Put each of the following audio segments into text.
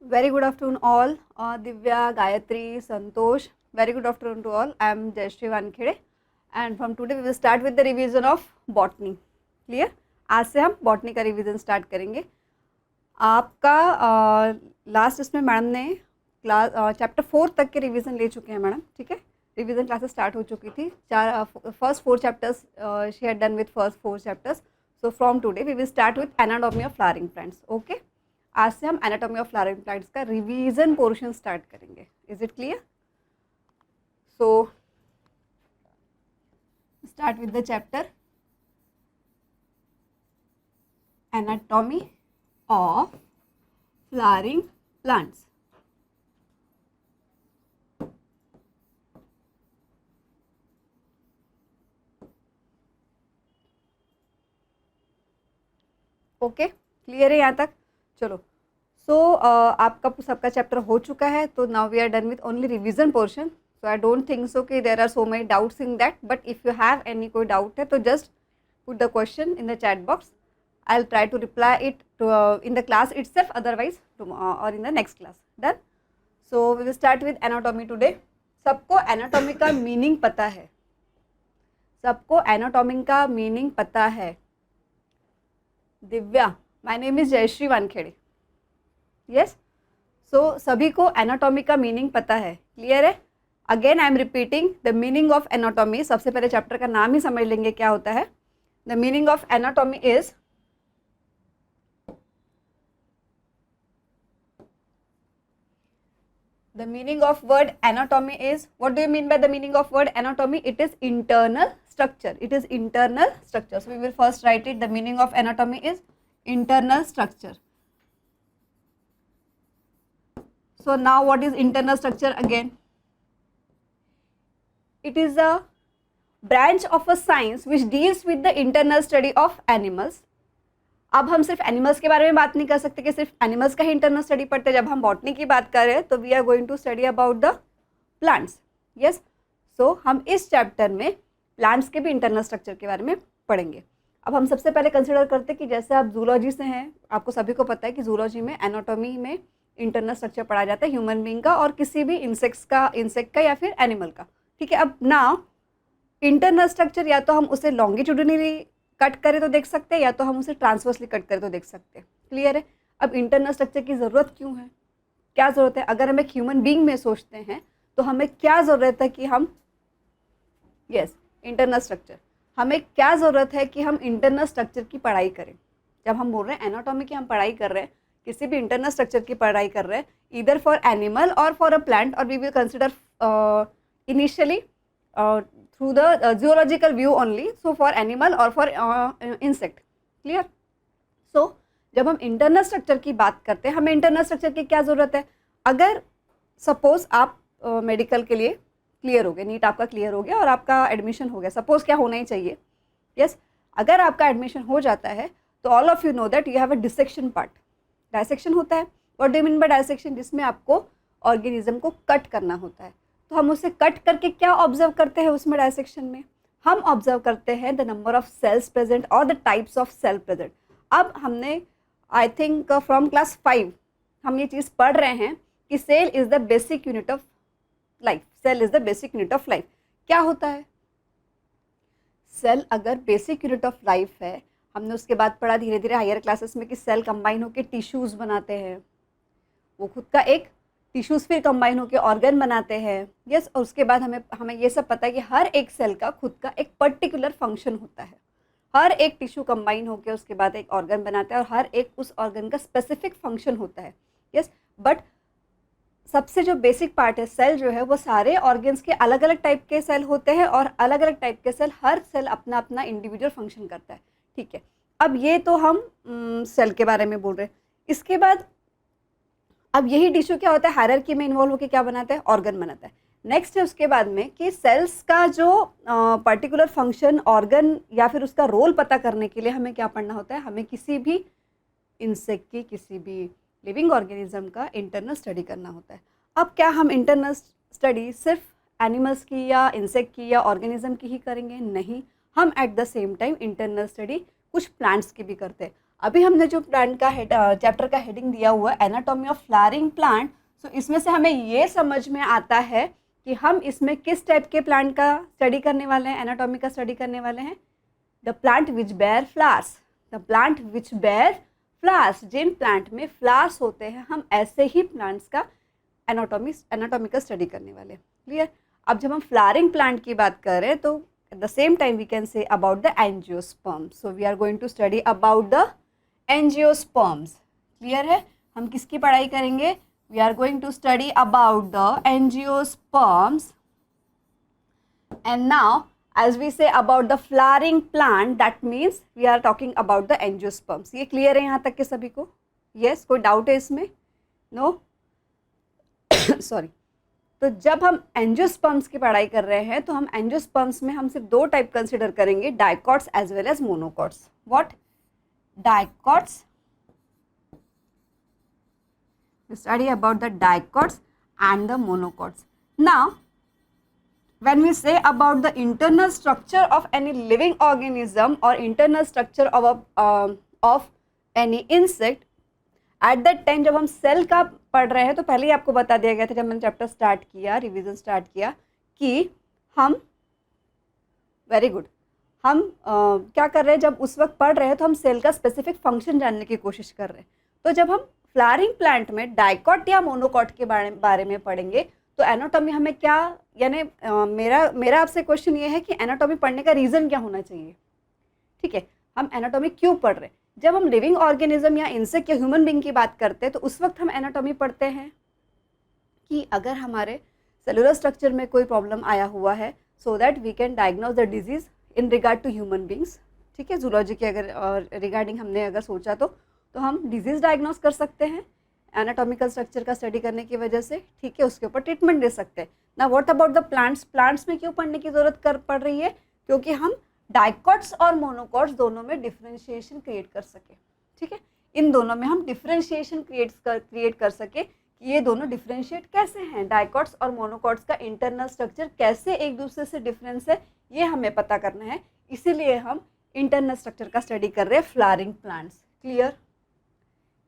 Very good afternoon, all. Divya, Gayatri, Santosh. Very good afternoon to all. I am Jayashree Wankhede, and from today we will start with the revision of botany. Clear? आज से हम botany का revision start करेंगे. आपका last इसमें madam ने class chapter 4 तक के रिवीजन ले चुके हैं मैडम. ठीक है, रिवीजन क्लासेस स्टार्ट हो चुकी थी. First 4 chapters she had done with first 4 chapters. So from today we will start with anatomy of flowering plants. Okay, आज से हम एनाटॉमी ऑफ फ्लावरिंग प्लांट्स का रिवीजन पोर्शन स्टार्ट करेंगे. Is it clear? So start with the chapter anatomy of flowering plants. Okay, clear है यहाँ तक? चलो, सो आपका सबका चैप्टर हो चुका है. तो now we are done with only revision portion. So I don't think so कि there are so many doubts in that, but if you have any कोई डाउट है तो just put the question in the chat box. I will try to reply it in the class itself, otherwise और in the next class. Done. So we will start with anatomy today. सबको anatomy का meaning पता है? सबको anatomy का meaning पता है? Divya, my name is Jayshree Wankhede. Yes, so सभी को एनाटॉमी का मीनिंग पता है. क्लियर है? Again I am repeating the meaning of anatomy. सबसे पहले चैप्टर का नाम ही समझ लेंगे क्या होता है. The meaning of anatomy is the meaning of word anatomy is, what do you mean by the meaning of word anatomy? It is internal structure. It is internal structure. So we will first write it. The meaning of anatomy is internal structure. So now what is internal structure again? It is a branch of a science which deals with the internal study of animals. अब हम सिर्फ animals के बारे में बात नहीं कर सकते कि सिर्फ एनिमल्स का ही इंटरनल स्टडी पढ़ते हैं. जब हम बॉटनी की बात कर रहे हैं तो we are going to study about the plants. Yes, so हम इस चैप्टर में प्लांट्स के भी इंटरनल स्ट्रक्चर के बारे में पढ़ेंगे. अब हम सबसे पहले कंसिडर करते हैं कि जैसे आप जूलॉजी से हैं, आपको सभी को पता है कि जूलॉजी में एनाटॉमी में इंटरनल स्ट्रक्चर पढ़ा जाता है ह्यूमन बींग का और किसी भी इंसेक्ट का या फिर एनिमल का. ठीक है, अब ना इंटरनल स्ट्रक्चर या तो हम उसे लॉन्गिट्यूडिनली कट करें तो देख सकते हैं या तो हम उसे ट्रांसवर्सली कट करें तो देख सकते हैं. क्लियर है? अब इंटरनल स्ट्रक्चर की ज़रूरत क्यों है? क्या ज़रूरत है? अगर हम एक ह्यूमन बीइंग में सोचते हैं तो हमें क्या ज़रूरत है कि हम इंटरनल स्ट्रक्चर, हमें क्या ज़रूरत है कि हम इंटरनल स्ट्रक्चर की पढ़ाई करें. जब हम बोल रहे हैं एनाटॉमी की हम पढ़ाई कर रहे हैं, किसी भी इंटरनल स्ट्रक्चर की पढ़ाई कर रहे हैं, ईदर फॉर एनिमल और फॉर अ प्लांट, और we will consider initially through the zoological view only, so for animal or for insect. clear? so जब हम इंटरनल स्ट्रक्चर की बात करते हैं, हमें इंटरनल स्ट्रक्चर की क्या ज़रूरत है? अगर सपोज आप मेडिकल के लिए क्लियर हो गए, नीट आपका क्लियर हो गया और आपका एडमिशन हो गया, सपोज क्या होना ही चाहिए? यस, अगर आपका एडमिशन हो जाता है तो all of you know that you have a dissection part. Dissection होता है. What do you mean by dissection? जिसमें आपको ऑर्गेनिज्म को कट करना होता है. तो हम उसे कट करके क्या ऑब्जर्व करते हैं उसमें डायसेक्शन में? हम ऑब्जर्व करते हैं the number of cells present और the types of cell present. अब हमने आई थिंक फ्रॉम क्लास 5 हम ये चीज़ पढ़ रहे हैं कि cell is the basic unit of life. Cell is the basic unit of life. क्या होता है सेल? अगर बेसिक यूनिट ऑफ लाइफ है, हमने उसके बाद पढ़ा धीरे धीरे हायर क्लासेस में कि सेल कंबाइन होकर टिश्यूज़ बनाते हैं, वो खुद का एक टिश्यूज़ फिर कंबाइन होकर ऑर्गन बनाते हैं. यस, और उसके बाद हमें ये सब पता है कि हर एक सेल का खुद का एक पर्टिकुलर फंक्शन होता है. हर एक टिश्यू कंबाइन होकर उसके बाद एक ऑर्गन बनाता है और हर एक उस ऑर्गन का स्पेसिफिक फंक्शन होता है. यस, बट सबसे जो बेसिक पार्ट है सेल जो है, वो सारे ऑर्गन्स के अलग अलग टाइप के सेल होते हैं और अलग अलग टाइप के सेल, हर सेल अपना अपना इंडिविजुअल फंक्शन करता है. ठीक है, अब ये तो हम सेल के बारे में बोल रहे हैं. इसके बाद अब यही टिश्यू क्या होता है, हायरार्की में इन्वॉल्व होकर क्या बनाता है? ऑर्गन बनाता है. नेक्स्ट है उसके बाद में कि सेल्स का जो पर्टिकुलर फंक्शन, ऑर्गन या फिर उसका रोल पता करने के लिए हमें क्या पढ़ना होता है? हमें किसी भी इंसेक्ट की, किसी भी लिविंग ऑर्गेनिज्म का इंटरनल स्टडी करना होता है. अब क्या हम इंटरनल स्टडी सिर्फ एनिमल्स की या इंसेक्ट की या ऑर्गेनिज्म की ही करेंगे? नहीं, हम eight the same time internal study कुछ प्लांट्स की भी करते हैं. अभी हमने जो प्लांट का चैप्टर का हेडिंग दिया हुआ है एनाटॉमी ऑफ फ्लावरिंग प्लांट, सो इसमें से हमें ये समझ में आता है कि हम इसमें किस टाइप के प्लांट का स्टडी करने वाले हैं, एनाटॉमी का स्टडी करने वाले हैं। The plant which bear flowers, the plant which bear flowers, जिन प्लांट में फ्लावर्स होते हैं हम ऐसे ही प्लांट्स का एनाटॉमी का स्टडी करने वाले हैं। क्लियर। अब जब हम फ्लावरिंग प्लांट की बात करें तो at the same time we can say about the angiosperms. So we are going to study about the angiosperms. Clear है। हम किसकी पढ़ाई करेंगे? We are going to study about the angiosperms. And now as we say about the flowering plant, that means we are talking about the angiosperms. ये clear है यहाँ तक के सभी को? yes, कोई डाउट है इसमें? No sorry. तो जब हम एंजियोस्पर्म्स की पढ़ाई कर रहे हैं तो हम एंजियोस्पर्म्स में हम सिर्फ दो टाइप कंसिडर करेंगे, dicots as well as monocots. What? Dicots. Study about the dicots and the monocots. Now when we say about the internal structure of any living organism or internal structure of any insect, at that time जब हम cell का पढ़ रहे हैं तो पहले ही आपको बता दिया गया था जब मैंने चैप्टर स्टार्ट किया, रिवीजन स्टार्ट किया, कि हम वेरी गुड हम क्या कर रहे हैं, जब उस वक्त पढ़ रहे हैं तो हम सेल का स्पेसिफिक फंक्शन जानने की कोशिश कर रहे हैं। तो जब हम फ्लावरिंग प्लांट में डाइकॉट या मोनोकॉट के बारे में पढ़ेंगे तो एनाटॉमी हमें क्या, यानी मेरा आपसे क्वेश्चन ये है कि एनाटॉमी पढ़ने का रीज़न क्या होना चाहिए। ठीक है, हम एनाटॉमी क्यों पढ़ रहे हैं? जब हम लिविंग ऑर्गेनिज्म या इंसेक्ट या ह्यूमन बीइंग की बात करते हैं तो उस वक्त हम एनाटॉमी पढ़ते हैं कि अगर हमारे सेलुलर स्ट्रक्चर में कोई प्रॉब्लम आया हुआ है, so that we can diagnose the disease in regard to human beings. ठीक है, जूलॉजी के अगर रिगार्डिंग हमने अगर सोचा तो हम डिजीज़ डायग्नोज कर सकते हैं एनाटॉमिकल स्ट्रक्चर का स्टडी करने की वजह से। ठीक है, उसके ऊपर ट्रीटमेंट दे सकते हैं ना। What about the plants? Plants में क्यों पढ़ने की ज़रूरत पड़ रही है? क्योंकि हम डाइकॉट्स और मोनोकॉट्स दोनों में डिफ्रेंशिएशन क्रिएट कर सके। ठीक है, इन दोनों में हम डिफ्रेंशिएशन क्रिएट कर सके कि ये दोनों डिफ्रेंशिएट कैसे हैं, डाइकॉट्स और मोनोकॉट्स का इंटरनल स्ट्रक्चर कैसे एक दूसरे से डिफरेंस है, ये हमें पता करना है। इसीलिए हम इंटरनल स्ट्रक्चर का स्टडी कर रहे हैं फ्लावरिंग प्लांट्स। क्लियर?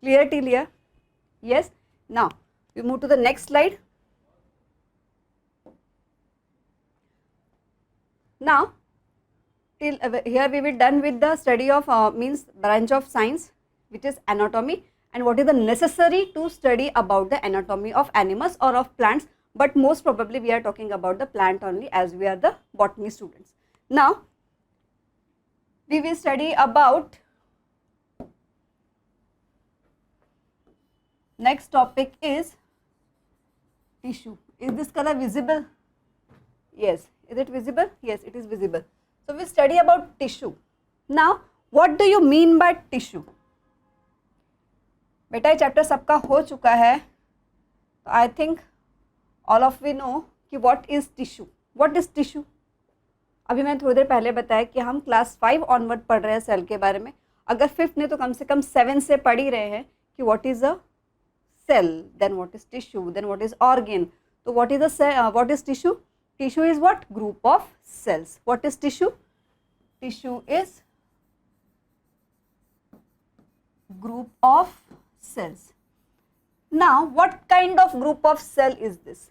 क्लियरिटी लिया? Yes. Now we move to the next slide. Now till here we will done with the study of means branch of science which is anatomy, and what is the necessary to study about the anatomy of animals or of plants, but most probably we are talking about the plant only as we are the botany students. Now we will study about next topic is tissue. Is this color visible? Yes. Is it visible? Yes, it is visible. So we study about tissue. Now what do you mean by tissue? बेटा ये chapter सबका हो चुका है, तो I think all of we know कि what is tissue. What is tissue? अभी मैंने थोड़ी देर पहले बताया कि हम क्लास 5 ऑनवर्ड पढ़ रहे हैं सेल के बारे में। अगर 5th ने तो कम से कम 7 से पढ़ ही रहे हैं कि what is a cell, then what is tissue, then what is organ. So what is the cell, what is tissue? Tissue is what? Group of cells. What is tissue? Tissue is group of cells. Now what kind of group of cell is this?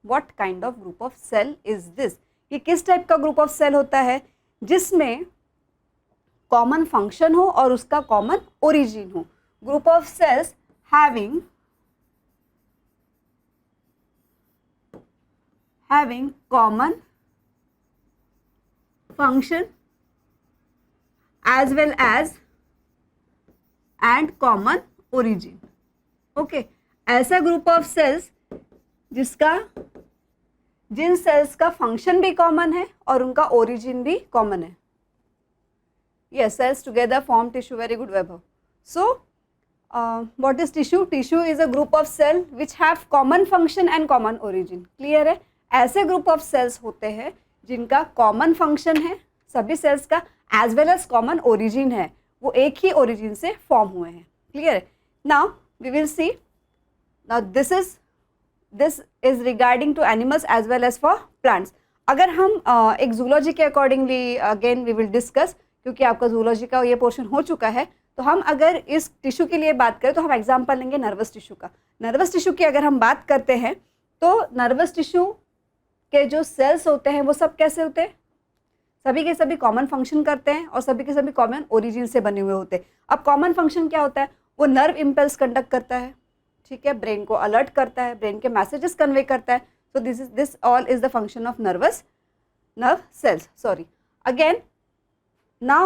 What kind of group of cell is this? ये किस type का group of cell होता है जिसमें common function हो और उसका common origin हो। Group of cells having common function as well as and common origin. Okay, ऐसा ग्रुप ऑफ सेल्स जिन सेल्स का फंक्शन भी कॉमन है और उनका ओरिजिन भी कॉमन है। Yes, cells together form tissue. Very good, Vaibhav. So what is tissue? Tissue is a group of cell which have common function and common origin. Clear है? ऐसे group of sales होते हैं जिनका common function है सभी cells का, as well as common origin है, वो एक ही ओरिजिन से फॉर्म हुए हैं। क्लियर है? Now we will see, now this is regarding to animals as well as for plants. अगर हम एक जूलॉजी के accordingly again we will discuss, क्योंकि आपका जूलॉजी का ये पोर्शन हो चुका है, तो हम अगर इस टिश्यू के लिए बात करें तो हम एग्जांपल लेंगे नर्वस टिश्यू का। नर्वस टिश्यू की अगर हम बात करते हैं तो नर्वस टिश्यू के जो सेल्स होते हैं वो सब कैसे होते हैं, सभी के सभी कॉमन फंक्शन करते हैं और सभी के सभी कॉमन ओरिजिन से बने हुए होते हैं। अब कॉमन फंक्शन क्या होता है, वो नर्व इम्पल्स कंडक्ट करता है, ठीक है, ब्रेन को अलर्ट करता है, ब्रेन के मैसेजेस कन्वे करता है। So this all is the function of nerve cells. Sorry. Again, now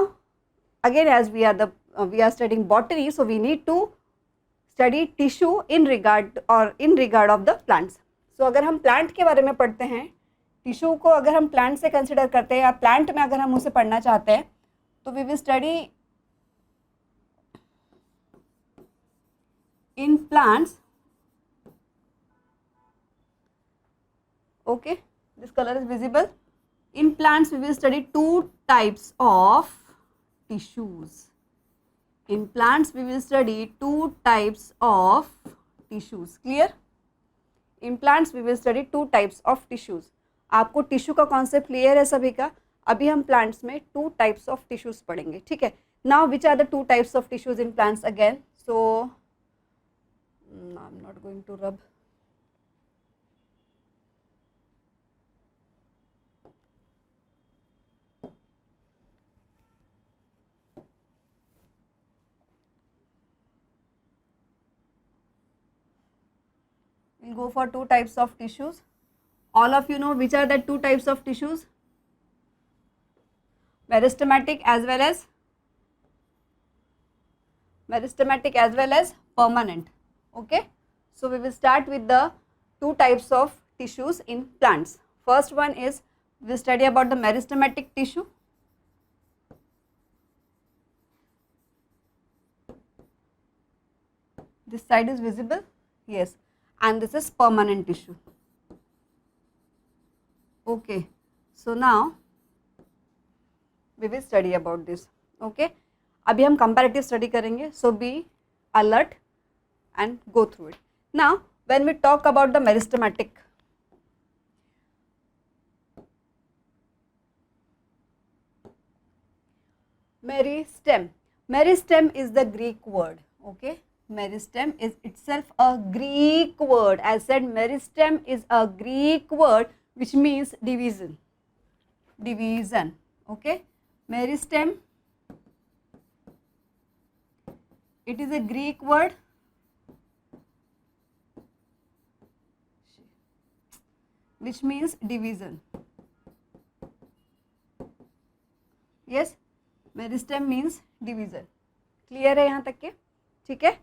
again as we are studying botany, so we need to study tissue in regard of the plants. So अगर हम plant के बारे में पढ़ते हैं, tissue को अगर हम प्लांट से कंसिडर करते हैं या प्लांट में अगर हम उसे पढ़ना चाहते हैं तो we will study in plants. Okay, this color is visible. In plants, we will study two types of tissues. In plants, we will study two types of tissues. Clear? In plants, we will study two types of tissues. आपको tissue का concept clear है सभी का? अभी हम plants में to types of tissues पढ़ेंगे, ठीक है. Now which are the two types of tissues in plants again? So I am not going to rub. We'll go for two types of tissues. All of you know which are the two types of tissues? Meristematic as well as permanent. Okay. So we will start with the two types of tissues in plants. First one is we will study about the meristematic tissue. This side is visible? Yes. And this is permanent tissue. Okay. So now we will study about this. Okay. अभी हम comparative study करेंगे. So be alert and go through it. Now when we talk about the meristematic, meristem is the Greek word. Okay. Meristem is itself a Greek word. I said meristem is a Greek word which means division. Okay. Meristem, it is a Greek word which means division. Yes, meristem means division. Clear है यहाँ तक के? ठीक है.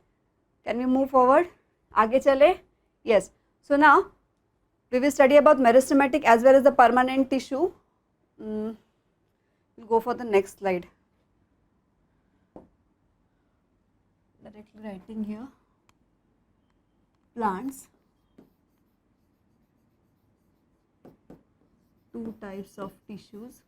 Can we move forward? आगे चले? Yes. So now we will study about meristematic as well as the permanent tissue. We'll go for the next slide. Directly writing here. Plants. Two types of tissues.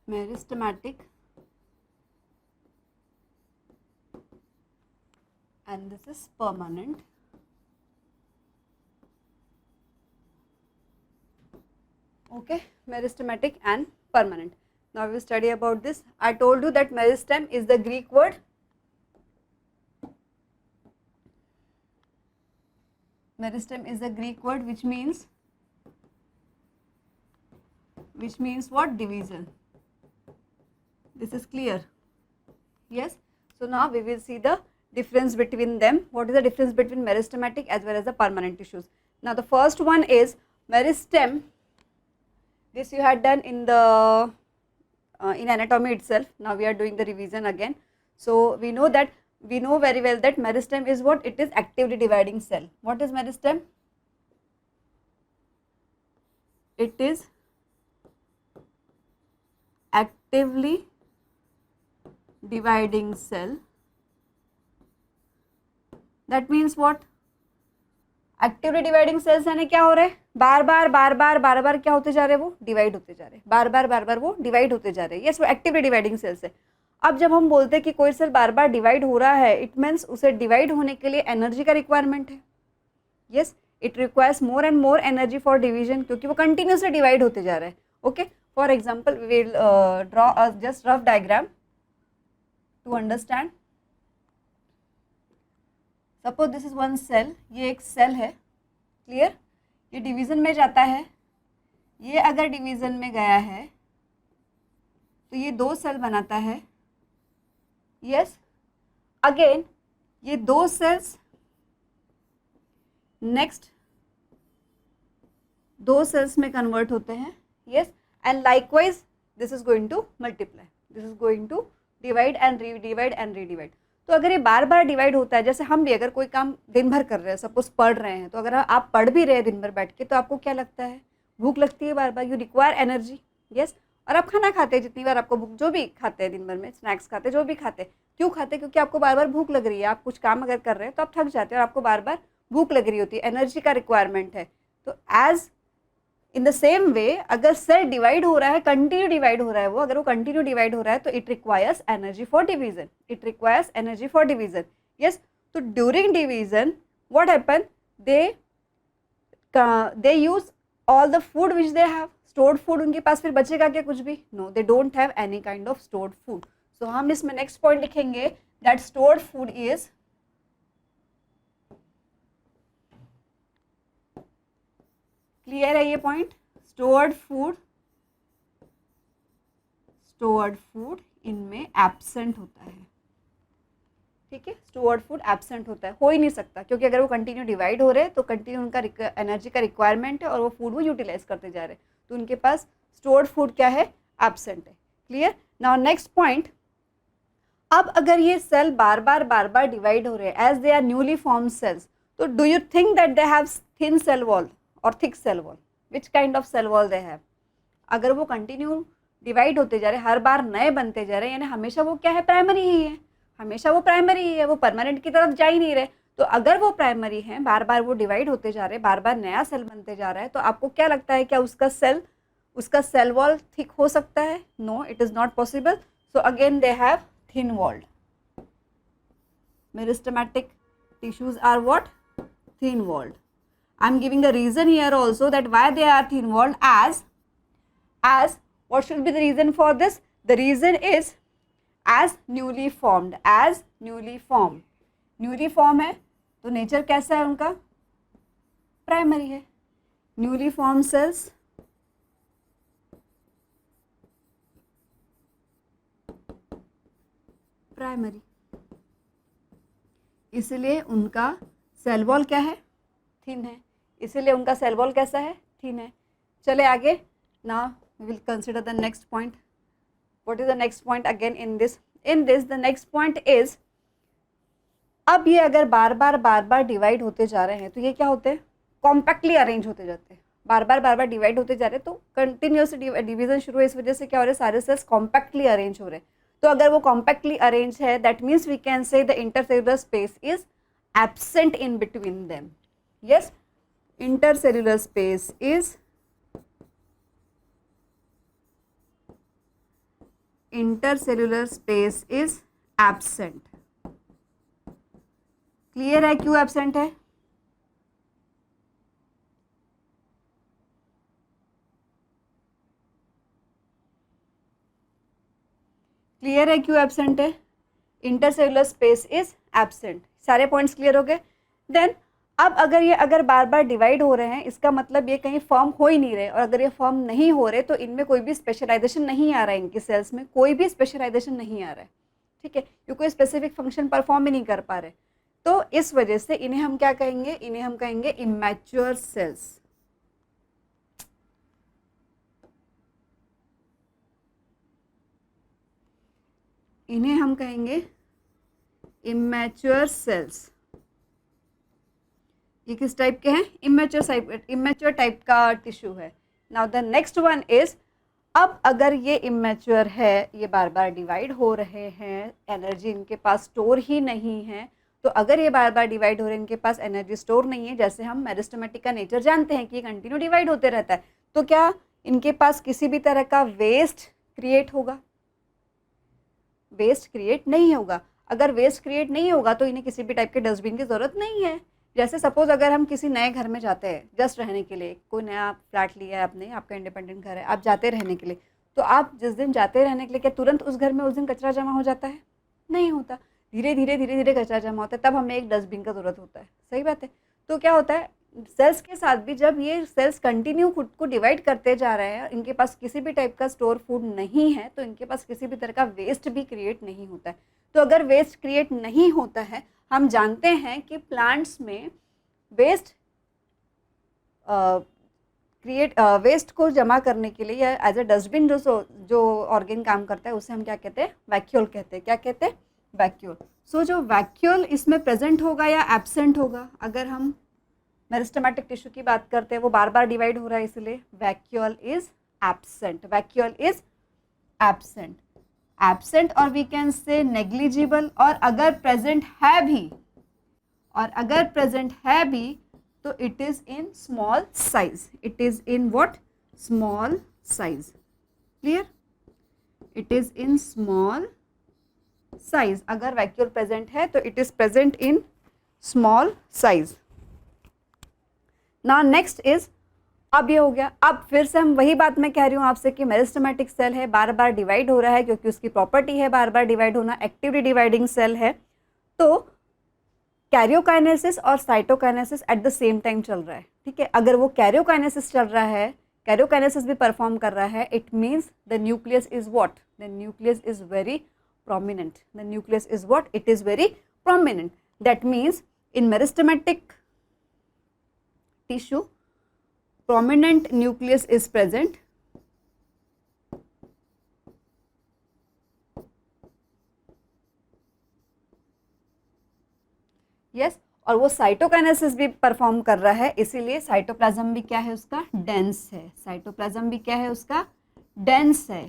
Meristematic and this is permanent. Okay, meristematic and permanent. Now we will study about this. I told you that meristem is the Greek word. Meristem is the Greek word which means what? Division. This is clear. Yes. So now we will see the difference between them. What is the difference between meristematic as well as the permanent tissues? Now the first one is meristem. This you had done in the in anatomy itself. Now we are doing the revision again. So we know very well that meristem is what? It is actively dividing cell. What is meristem? It is actively dividing cell. That means what? Actively dividing sales यानी क्या हो रहे हैं, बार बार क्या होते जा रहे हैं, वो डिवाइड होते जा रहे हैं, बार बार वो डिवाइड होते जा रहे हैं। यस, वो एक्टिवली डिवाइडिंग सेल्स है। अब जब हम बोलते हैं कि कोई सेल बार बार डिवाइड हो रहा है, इट मीन्स उसे डिवाइड होने के लिए एनर्जी का रिक्वायरमेंट है। Yes, it requires more and more energy for division, क्योंकि वो कंटिन्यूसली डिवाइड होते जा रहे हैं। Okay, for example we will draw just rough diagram to understand. Suppose this is one cell, ये एक सेल है, क्लियर, ये डिवीजन में जाता है, ये अगर डिवीजन में गया है तो ये 2 सेल बनाता है। यस, अगेन ये 2 सेल्स नेक्स्ट 2 सेल्स में कन्वर्ट होते हैं। Yes, and likewise this is going to multiply, this is going to divide and redivide and redivide. तो अगर ये बार बार डिवाइड होता है, जैसे हम भी अगर कोई काम दिन भर कर रहे हैं, सपोज पढ़ रहे हैं, तो अगर आप पढ़ भी रहे हैं दिन भर बैठ के, तो आपको क्या लगता है, भूख लगती है बार बार, यू रिक्वायर एनर्जी। यस, और आप खाना खाते हैं, जितनी बार आपको भूख, जो भी खाते हैं दिन भर में, स्नैक्स खाते हैं, जो भी खाते हैं, क्यों खाते हैं, क्योंकि आपको बार बार भूख लग रही है। आप कुछ काम अगर कर रहे हैं तो आप थक जाते हैं और आपको बार बार भूख लग रही होती है, एनर्जी का रिक्वायरमेंट है। तो as in the same way अगर सेल डिवाइड हो रहा है, कंटिन्यू डिवाइड हो रहा है, वो अगर वो कंटिन्यू डिवाइड हो रहा है, तो it requires energy for division, it requires energy for division. Yes, तो during division what happen, they use all the food which they have stored food. उनके पास फिर बचेगा क्या कुछ भी? No, they don't have any kind of stored food. So हम इसमें नेक्स्ट पॉइंट लिखेंगे that stored food is, clear है ये पॉइंट, स्टोर्ड फूड इनमें एब्सेंट होता है। ठीक है, स्टोर्ड फूड एब्सेंट होता है, हो ही नहीं सकता, क्योंकि अगर वो कंटिन्यू डिवाइड हो रहे हैं तो कंटिन्यू उनका एनर्जी का रिक्वायरमेंट है और वो फूड वो यूटिलाइज करते जा रहे हैं, तो उनके पास स्टोर्ड फूड क्या है, एब्सेंट है। क्लियर। नाउ नेक्स्ट पॉइंट, अब अगर ये सेल बार बार डिवाइड हो रहे हैं as they are newly form cells, तो do you think that they have thin cell wall और thick cell wall? Which kind of cell wall they have? अगर वो कंटिन्यू डिवाइड होते जा रहे हैं, हर बार नए बनते जा रहे हैं, यानी हमेशा वो क्या है, प्राइमरी ही है, हमेशा वो प्राइमरी ही है, वो परमानेंट की तरफ जा ही नहीं रहे। तो अगर वो प्राइमरी हैं, बार बार वो डिवाइड होते जा रहे हैं, बार बार नया सेल बनते जा रहा है, तो आपको क्या लगता है, क्या उसका सेल वॉल थिक हो सकता है? No, it is not possible. So again they have thin walled. Meristematic tissues are what? Thin walled. I am giving the reason here also that why they are thin walled, as what should be the reason for this? The reason is as newly formed, newly form है तो nature कैसा है उनका, primary है। Newly form sales primary, इसलिए उनका cell wall क्या है, थिन है, इसलिए उनका सेल वॉल कैसा है, थिन है। चले आगे, now we will consider the next point. What is the next point again in this the next point is, अब ये अगर बार बार डिवाइड होते जा रहे हैं तो ये क्या होते हैं, कॉम्पैक्टली अरेंज होते जाते हैं। बार बार डिवाइड होते जा रहे हैं तो कंटिन्यूस डिवीजन शुरू है, इस वजह से क्या हो रहा है, सारे सेल्स कॉम्पैक्टली अरेंज हो रहे हैं। तो अगर वो कॉम्पैक्टली अरेंज है, that means we can say the intercellular space is absent in between them. Yes, intercellular space is absent. Clear है क्यों एब्सेंट है? क्लियर है क्यों एब्सेंट है? Intercellular space is absent. सारे पॉइंट्स क्लियर हो गए। देन अब अगर बार बार डिवाइड हो रहे हैं, इसका मतलब ये कहीं फॉर्म हो ही नहीं रहे, और अगर ये फॉर्म नहीं हो रहे तो इनमें कोई भी स्पेशलाइजेशन नहीं आ रहा है, इनकी सेल्स में कोई भी स्पेशलाइजेशन नहीं आ रहा है। ठीक है, ये कोई स्पेसिफिक फंक्शन परफॉर्म ही नहीं कर पा रहे, तो इस वजह से इन्हें हम क्या कहेंगे, इन्हें हम कहेंगे इमैच्योर सेल्स। इन्हें हम कहेंगे इमैच्योर सेल्स। ये किस टाइप के हैं, इमैच्योर टाइप का टिश्यू है। Now the next one is, अब अगर ये इमैच्योर है, ये बार बार डिवाइड हो रहे हैं, एनर्जी इनके पास स्टोर ही नहीं है, तो अगर ये बार बार डिवाइड हो रहे हैं, इनके पास एनर्जी स्टोर नहीं है, जैसे हम मेरिस्टेमेटिक का नेचर जानते हैं कि ये कंटिन्यू डिवाइड होते रहता है, तो क्या इनके पास किसी भी तरह का वेस्ट क्रिएट होगा? वेस्ट क्रिएट नहीं होगा। अगर वेस्ट क्रिएट नहीं होगा तो इन्हें किसी भी टाइप के डस्टबिन की ज़रूरत नहीं है। जैसे सपोज अगर हम किसी नए घर में जाते हैं जस्ट रहने के लिए, कोई नया फ्लैट लिया है आपने, आपका इंडिपेंडेंट घर है, आप जाते रहने के लिए, तो आप जिस दिन जाते रहने के लिए क्या तुरंत उस घर में उस दिन कचरा जमा हो जाता है? नहीं होता, धीरे धीरे कचरा जमा होता है, तब हमें एक डस्टबिन का ज़रूरत होता है। सही बात है। तो क्या होता है, सेल्स के साथ भी जब ये सेल्स कंटिन्यू खुद को डिवाइड करते जा रहे हैं, इनके पास किसी भी टाइप का स्टोर फूड नहीं है, तो इनके पास किसी भी तरह का वेस्ट भी क्रिएट नहीं होता है। तो अगर वेस्ट क्रिएट नहीं होता है, हम जानते हैं कि प्लांट्स में वेस्ट वेस्ट को जमा करने के लिए या एज अ डस्टबिन जो ऑर्गेन काम करता है, उसे हम क्या कहते हैं? वैक्यूल कहते हैं। क्या कहते हैं? वैक्यूल। सो जो वैक्यूल इसमें प्रेजेंट होगा या एब्सेंट होगा, अगर हम मेरिस्टेमेटिक टिश्यू की बात करते हैं, वो बार बार डिवाइड हो रहा है, इसलिए vacuole is absent. Vacuole is absent, absent और वी कैन से नेग्लिजिबल। और अगर प्रेजेंट है भी तो it is in small size. It is in what? Small size. Clear? It is in small size. अगर वैक्यूल प्रेजेंट है तो it is present in small size. ना नेक्स्ट इज, अब ये हो गया, अब फिर से हम वही बात मैं कह रही हूँ आपसे कि मेरिस्टेमेटिक सेल है, बार बार डिवाइड हो रहा है क्योंकि उसकी प्रॉपर्टी है बार बार डिवाइड होना, एक्टिवली डिवाइडिंग सेल है। तो कैरियोकाइनेसिस और cytokinesis eight the same time चल रहा है। ठीक है, अगर वो कैरियोकाइनेसिस चल रहा है, कैरियोकाइनेसिस भी परफॉर्म कर रहा है, it means the nucleus is what? The nucleus is very prominent. The nucleus is what? It is very prominent. That means in meristematic tissue, prominent nucleus is present. Yes, और वो cytokinesis भी perform कर रहा है, इसीलिए cytoplasm भी क्या है उसका? डेंस है। साइटोप्लाज्म भी क्या है उसका? डेंस है।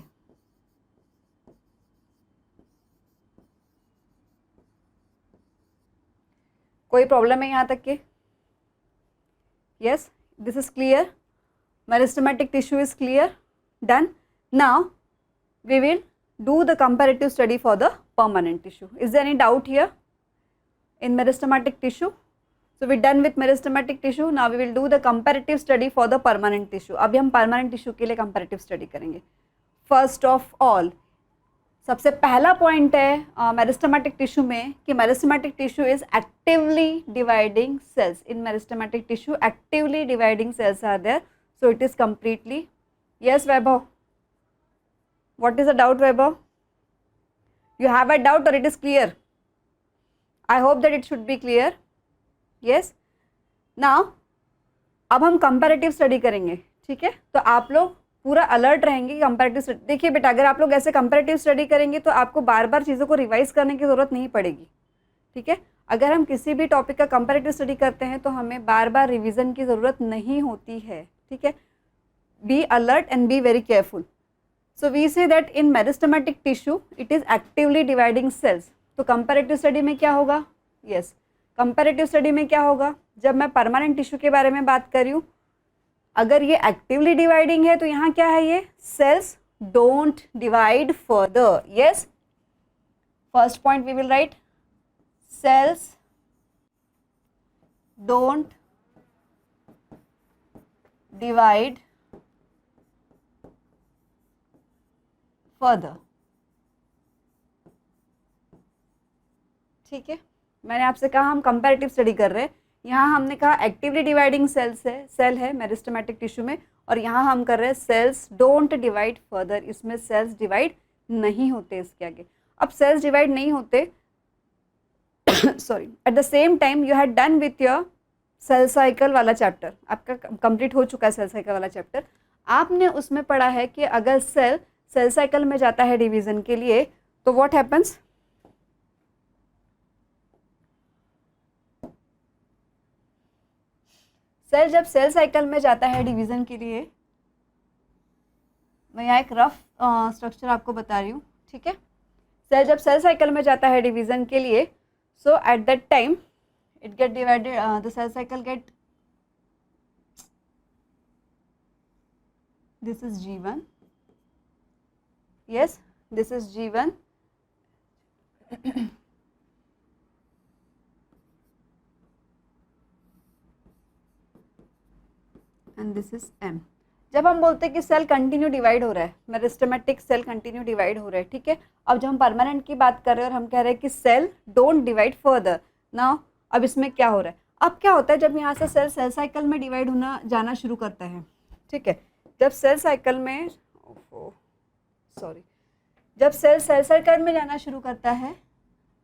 कोई प्रॉब्लम है यहाँ तक के? Yes, this is clear. Meristematic tissue is clear, done. Now we will do the comparative study for the permanent tissue. Is there any doubt here in meristematic tissue? So we're done with meristematic tissue. Now we will do the comparative study for the permanent tissue. अभी हम permanent tissue के लिए comparative study करेंगे. First of all, सबसे पहला point है meristematic tissue में कि meristematic tissue is actively dividing cells. In meristematic tissue actively dividing cells are there, so it is completely. Yes Vaibhav, what is the doubt Vaibhav? You have a doubt और it is clear? I hope that it should be clear. Yes, now अब हम comparative study करेंगे. ठीक है, तो आप लोग पूरा अलर्ट रहेंगे. कंपैरेटिव स्टडी, देखिए बेटा, अगर आप लोग ऐसे कंपैरेटिव स्टडी करेंगे तो आपको बार बार चीज़ों को रिवाइज करने की ज़रूरत नहीं पड़ेगी. ठीक है, अगर हम किसी भी टॉपिक का कंपैरेटिव स्टडी करते हैं तो हमें बार बार रिवीजन की ज़रूरत नहीं होती है. ठीक है, be alert and be very careful. So we say that in meristematic tissue it is actively dividing cells. तो कंपैरेटिव स्टडी में क्या होगा? यस, कंपैरेटिव स्टडी में क्या होगा? जब मैं परमानेंट टिश्यू के बारे में बात कर रही हूँ, अगर ये एक्टिवली डिवाइडिंग है तो यहाँ क्या है? ये cells don't divide further. Yes, first point we will write, cells don't divide further. ठीक है, मैंने आपसे कहा हम कंपैरेटिव स्टडी कर रहे हैं. यहाँ हमने कहा एक्टिवली डिवाइडिंग सेल है मेरिस्टेमेटिक टिश्यू में, और यहाँ हम कर रहे हैं सेल्स डोंट डिवाइड फर्दर. इसमें सेल्स डिवाइड नहीं होते इसके आगे. अब सेल्स डिवाइड नहीं होते, sorry, at the same time you had done with your cell cycle वाला चैप्टर. आपका कंप्लीट हो चुका है सेल साइकिल वाला चैप्टर. आपने उसमें पढ़ा है कि अगर सेल साइकिल में जाता है डिवीजन के लिए तो व्हाट हैपन्स? सेल जब सेल साइकिल में जाता है डिवीजन के लिए, मैं यहाँ एक रफ स्ट्रक्चर आपको बता रही हूँ. ठीक है, सेल जब सेल साइकिल में जाता है डिवीजन के लिए, So at that time it get divided, the cell cycle get, this is G1, yes, this is G1 and this is M. जब हम बोलते हैं कि सेल कंटिन्यू डिवाइड हो रहा है, मेरिस्टेमेटिक सेल कंटिन्यू डिवाइड हो रहा है, ठीक है। अब जब हम परमानेंट की बात कर रहे हैं और हम कह रहे हैं कि cell don't divide further now, अब इसमें क्या हो रहा है, अब क्या होता है जब यहाँ से सेल सेल साइकिल में डिवाइड होना जाना शुरू करता है, ठीक है। जब सेल साइकिल में जब सेल सेल साइकिल में जाना शुरू करता है,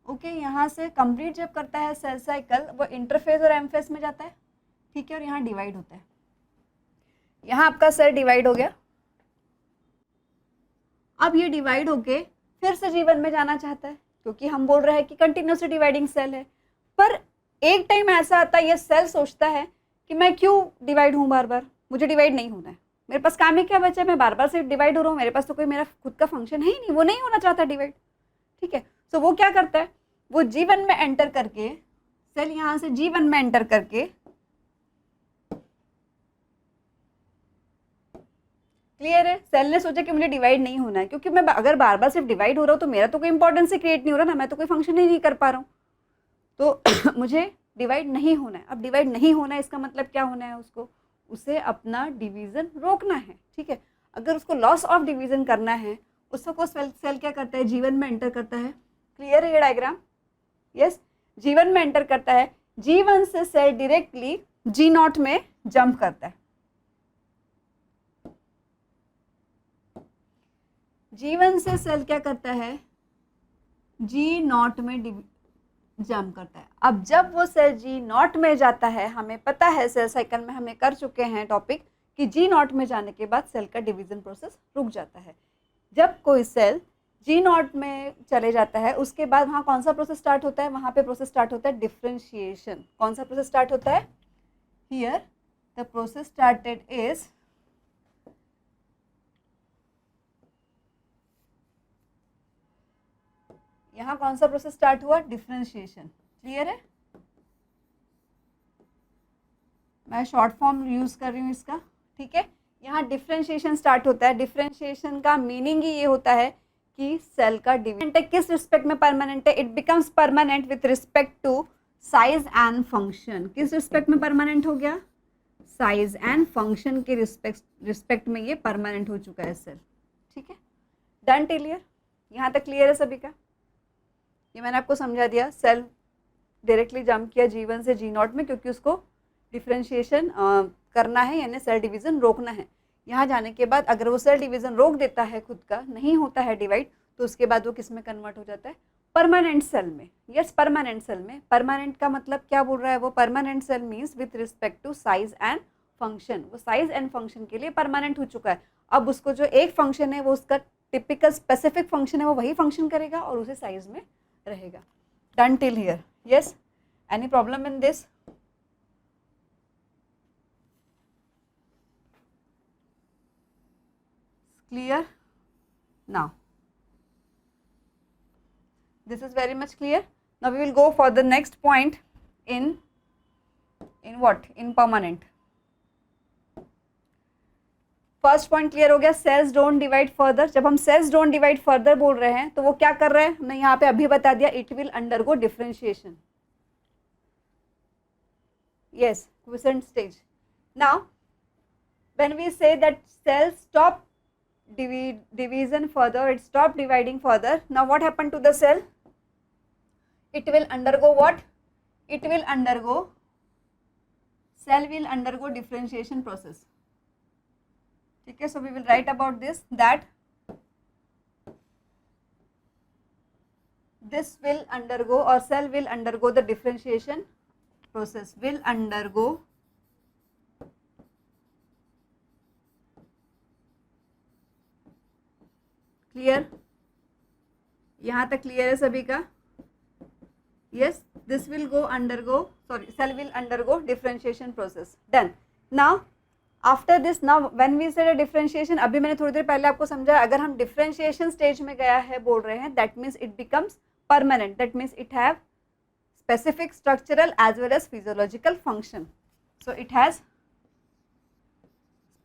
ओके, यहाँ से कंप्लीट जब करता है सेल साइकिल, वो इंटरफेज और एम फेज में जाता है, ठीक है, और यहाँ डिवाइड होता है। यहाँ आपका सेल डिवाइड हो गया, अब ये डिवाइड होके फिर से जीवन में जाना चाहता है, क्योंकि हम बोल रहे हैं कि कंटिन्यूसली डिवाइडिंग सेल है। पर एक टाइम ऐसा आता है, ये सेल सोचता है कि मैं क्यों डिवाइड हूँ बार बार, मुझे डिवाइड नहीं होना है, मेरे पास काम ही क्या बचा है, मैं बार बार सिर्फ डिवाइड हो रहा हूँ, मेरे पास तो कोई मेरा खुद का फंक्शन है ही नहीं, वो नहीं होना चाहता डिवाइड, ठीक है। सो वो क्या करता है, वो जीवन में एंटर करके, सेल यहाँ से जीवन में एंटर करके, क्लियर है, सेल ने सोचा कि मुझे डिवाइड नहीं होना है, क्योंकि मैं अगर बार बार सिर्फ डिवाइड हो रहा हूँ तो मेरा तो कोई इंपॉर्टेंस ही क्रिएट नहीं हो रहा ना, मैं तो कोई फंक्शन ही नहीं कर पा रहा हूँ, तो मुझे डिवाइड नहीं होना है। अब डिवाइड नहीं होना है इसका मतलब क्या होना है, उसको उसे अपना डिवीज़न रोकना है, ठीक है। अगर उसको लॉस ऑफ डिवीज़न करना है, उसको सेल क्या करता है, जीवन में एंटर करता है, क्लियर है ये डायग्राम, यस, जीवन में एंटर करता है, जीवन से सेल डायरेक्टली G0 में जंप करता है, जीवन से सेल क्या करता है, G0 में जंप करता है। अब जब वो सेल G0 में जाता है, हमें पता है सेल साइकिल में हमें कर चुके हैं टॉपिक कि G0 में जाने के बाद सेल का डिवीजन प्रोसेस रुक जाता है। जब कोई सेल G0 में चले जाता है, उसके बाद वहाँ कौन सा प्रोसेस स्टार्ट होता है, वहाँ पे प्रोसेस स्टार्ट होता है डिफ्रेंशिएशन। कौन सा प्रोसेस स्टार्ट होता है, here the process started is यहाँ कौन सा प्रोसेस स्टार्ट हुआ, डिफरेंशिएशन, क्लियर है। मैं शॉर्ट फॉर्म यूज कर रही हूँ इसका, ठीक है। यहाँ डिफरेंशिएशन स्टार्ट होता है। डिफरेंशिएशन का मीनिंग ही ये होता है कि सेल का डिवीजन किस रिस्पेक्ट में परमानेंट है, it becomes permanent with respect to size and function. किस रिस्पेक्ट में परमानेंट हो गया, साइज एंड फंक्शन के रिस्पेक्ट में ये परमानेंट हो चुका है सेल, ठीक है। डन टिल यहाँ तक क्लियर है सभी का, ये मैंने आपको समझा दिया। सेल डायरेक्टली जंप किया जीवन से G0 में, क्योंकि उसको डिफरेंशिएशन करना है, यानी सेल डिवीज़न रोकना है। यहाँ जाने के बाद अगर वो सेल डिवीज़न रोक देता है, खुद का नहीं होता है डिवाइड, तो उसके बाद वो किस में कन्वर्ट हो जाता है, परमानेंट सेल में। यस, परमानेंट सेल में। परमानेंट का मतलब क्या बोल रहा है वो, permanent cell means with respect to size and function. वो साइज एंड फंक्शन के लिए परमानेंट हो चुका है। अब उसको जो एक फंक्शन है वो उसका टिपिकल स्पेसिफिक फंक्शन है, वो वही फंक्शन करेगा और उसे साइज में रहेगा। Done till here, yes, any problem in this? Clear now? This is very much clear. Now we will go for the next point in what, in permanent. First point clear हो गया, sales don't divide further. जब हम sales don't divide further बोल रहे हैं तो वो क्या कर रहे हैं, हमने यहाँ पे अभी बता दिया, it will undergo differentiation. Yes, quiescent stage. Now when we say that cells stop division further, it stop dividing further, now what happened to the cell, it will undergo what, it will undergo, cell will undergo differentiation process, ठीक है। so we will write about this, that this will undergo, or cell will undergo the differentiation process, will undergo clear, यहाँ तक clear है सभी का? Yes, this will go undergo, sorry, cell will undergo differentiation process. Done. Now after this, now when we say differentiation, अभी मैंने थोड़ी देर पहले आपको समझा, अगर हम डिफरेंशिएशन स्टेज में गया है बोल रहे हैं, that means it becomes permanent, that means it have specific structural as well as physiological function. So it has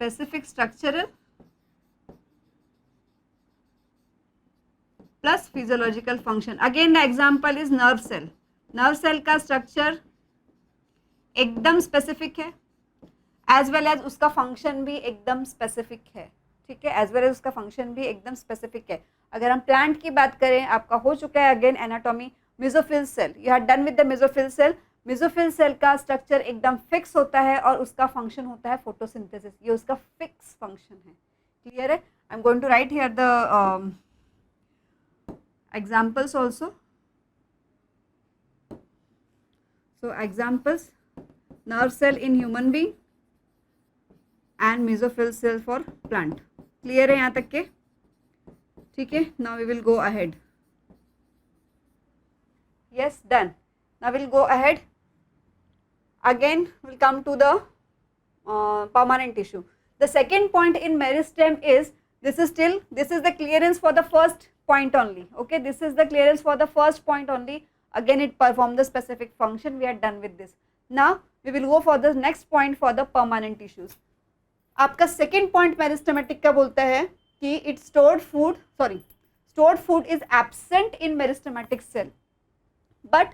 specific structural plus physiological function. Again the example is nerve cell. Nerve cell का structure एकदम specific है, as well as उसका function भी एकदम specific है, ठीक है, as well as उसका function भी एकदम specific है. अगर हम प्लांट की बात करें, आपका हो चुका है again anatomy, mesophyll cell, you are done with the mesophyll cell. Mesophyll cell का स्ट्रक्चर एकदम फिक्स होता है और उसका फंक्शन होता है फोटोसिंथेसिस, ये उसका फिक्स फंक्शन है. क्लियर है? I am going to write here the examples also. So examples, nerve cell in human being and mesophyll cell for plant. Clear है यहाँ तक के? ठीक है. Now we will go ahead. Yes, done. Now we'll go ahead. Again, we'll come to the permanent tissue. The second point in meristem is, this is the clearance for the first point only. Okay, this is the clearance for the first point only. Again, it performs the specific function. We are done with this. Now we will go for the next point for the permanent tissues. आपका second point meristematic का बोलता है कि it stored food is absent in meristematic cell. But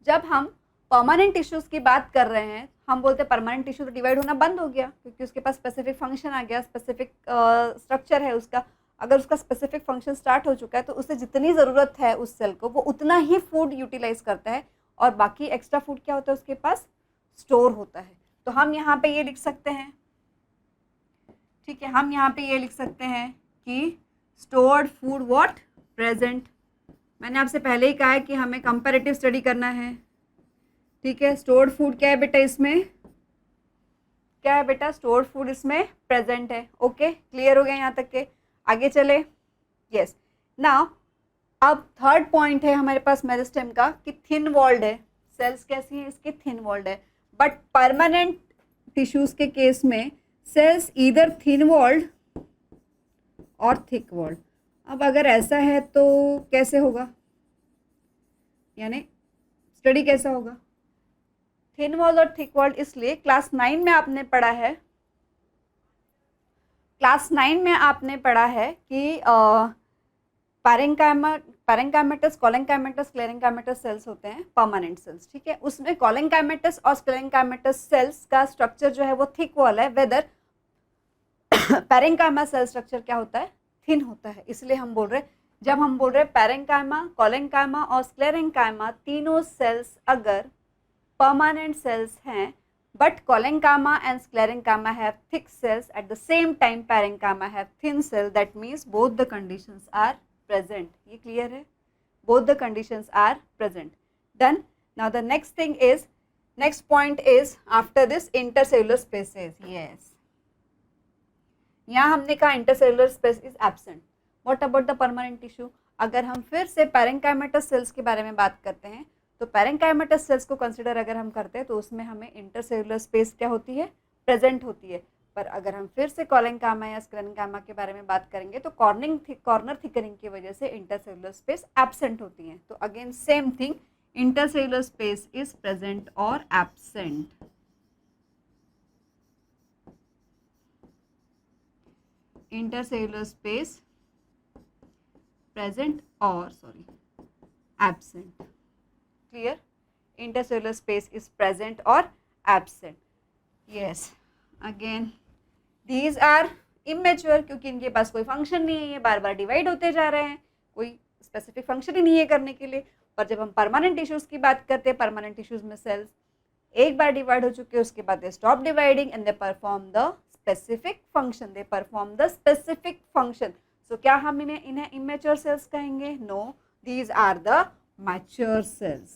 जब हम permanent tissues की बात कर रहे हैं, हम बोलते हैं परमानेंट टिश्यू तो डिवाइड होना बंद हो गया क्योंकि उसके पास स्पेसिफिक फंक्शन आ गया, स्पेसिफिक स्ट्रक्चर है उसका. अगर उसका स्पेसिफिक फंक्शन स्टार्ट हो चुका है तो उसे जितनी ज़रूरत है उस सेल को, वो उतना ही फूड यूटिलाइज करता है और बाकी एक्स्ट्रा फूड क्या होता है उसके पास, स्टोर होता है. तो हम यहाँ पे ये लिख सकते हैं, ठीक है, हम यहाँ पे ये लिख सकते हैं कि स्टोर्ड फूड व्हाट, प्रेजेंट. मैंने आपसे पहले ही कहा है कि हमें कंपैरेटिव स्टडी करना है, ठीक है. स्टोर्ड फूड क्या है बेटा, इसमें क्या है बेटा, स्टोर्ड फूड इसमें प्रेजेंट है. ओके, क्लियर हो गया यहाँ तक के? आगे चले. यस. नाउ अब थर्ड पॉइंट है हमारे पास मेरिस्टेम का कि थिन वॉल्ड है. सेल्स कैसी हैं इसकी, थिन वॉल्ड है. बट परमानेंट टिश्यूज के केस में सेल्स ईदर थिन वॉल्ड और थिक वॉल्ड. अब अगर ऐसा है तो कैसे होगा, यानी स्टडी कैसा होगा, थिन वॉल्ड और थिक वॉल्ड? इसलिए क्लास 9 में आपने पढ़ा है, कि पैरेंकाइमेटस, कोलेंकाइमेटस, क्लेरेंकाइमेटस सेल्स होते हैं परमानेंट सेल्स, ठीक है. उसमें कोलेंकाइमेटस और क्लेरेंकाइमेटस सेल्स का स्ट्रक्चर जो है वो थिक वॉल है, वेदर पैरेंकाइमा सेल स्ट्रक्चर क्या होता है, थिन होता है. इसलिए हम बोल रहे, जब हम बोल रहे पैरेंकाइमा, कोलेंकाइमा और स्क्लेरेंकाइमा तीनों सेल्स अगर परमानेंट सेल्स हैं, but collenchyma and sclerenchyma have thick cells, at the same time parenchyma have thin cell, that means both the conditions are present. ये क्लियर है? Both the conditions are present. Done. Now the next thing is, next point is after this intercellular spaces. Yes, यहाँ हमने कहा intercellular space is absent. What about the permanent tissue? अगर हम फिर से parenchymatous sales के बारे में बात करते हैं तो पैरेंकाइमेटस सेल्स को कंसिडर अगर हम करते हैं तो उसमें हमें इंटरसेलुलर स्पेस क्या होती है, प्रेजेंट होती है. पर अगर हम फिर से कोलेंकाइमा या स्क्लेरेंकाइमा के बारे में बात करेंगे तो कॉर्नर थिकनिंग की वजह से इंटरसेलुलर स्पेस एब्सेंट होती है. तो again same thing, intercellular space is present और absent. Intercellular space present or absent. Clear? Intercellular space is present or absent. Yes. Again, these are immature क्योंकि इनके पास कोई फंक्शन नहीं है, ये बार बार डिवाइड होते जा रहे हैं, कोई स्पेसिफिक फंक्शन ही नहीं है करने के लिए. पर जब हम परमानेंट टिश्यूज की बात करते हैं, परमानेंट टिश्यूज में सेल्स एक बार डिवाइड हो चुके हैं, उसके बाद they stop dividing and they perform the specific function. They perform the specific function. So क्या हम इन्हें immature cells कहेंगे? No, these are the mature cells.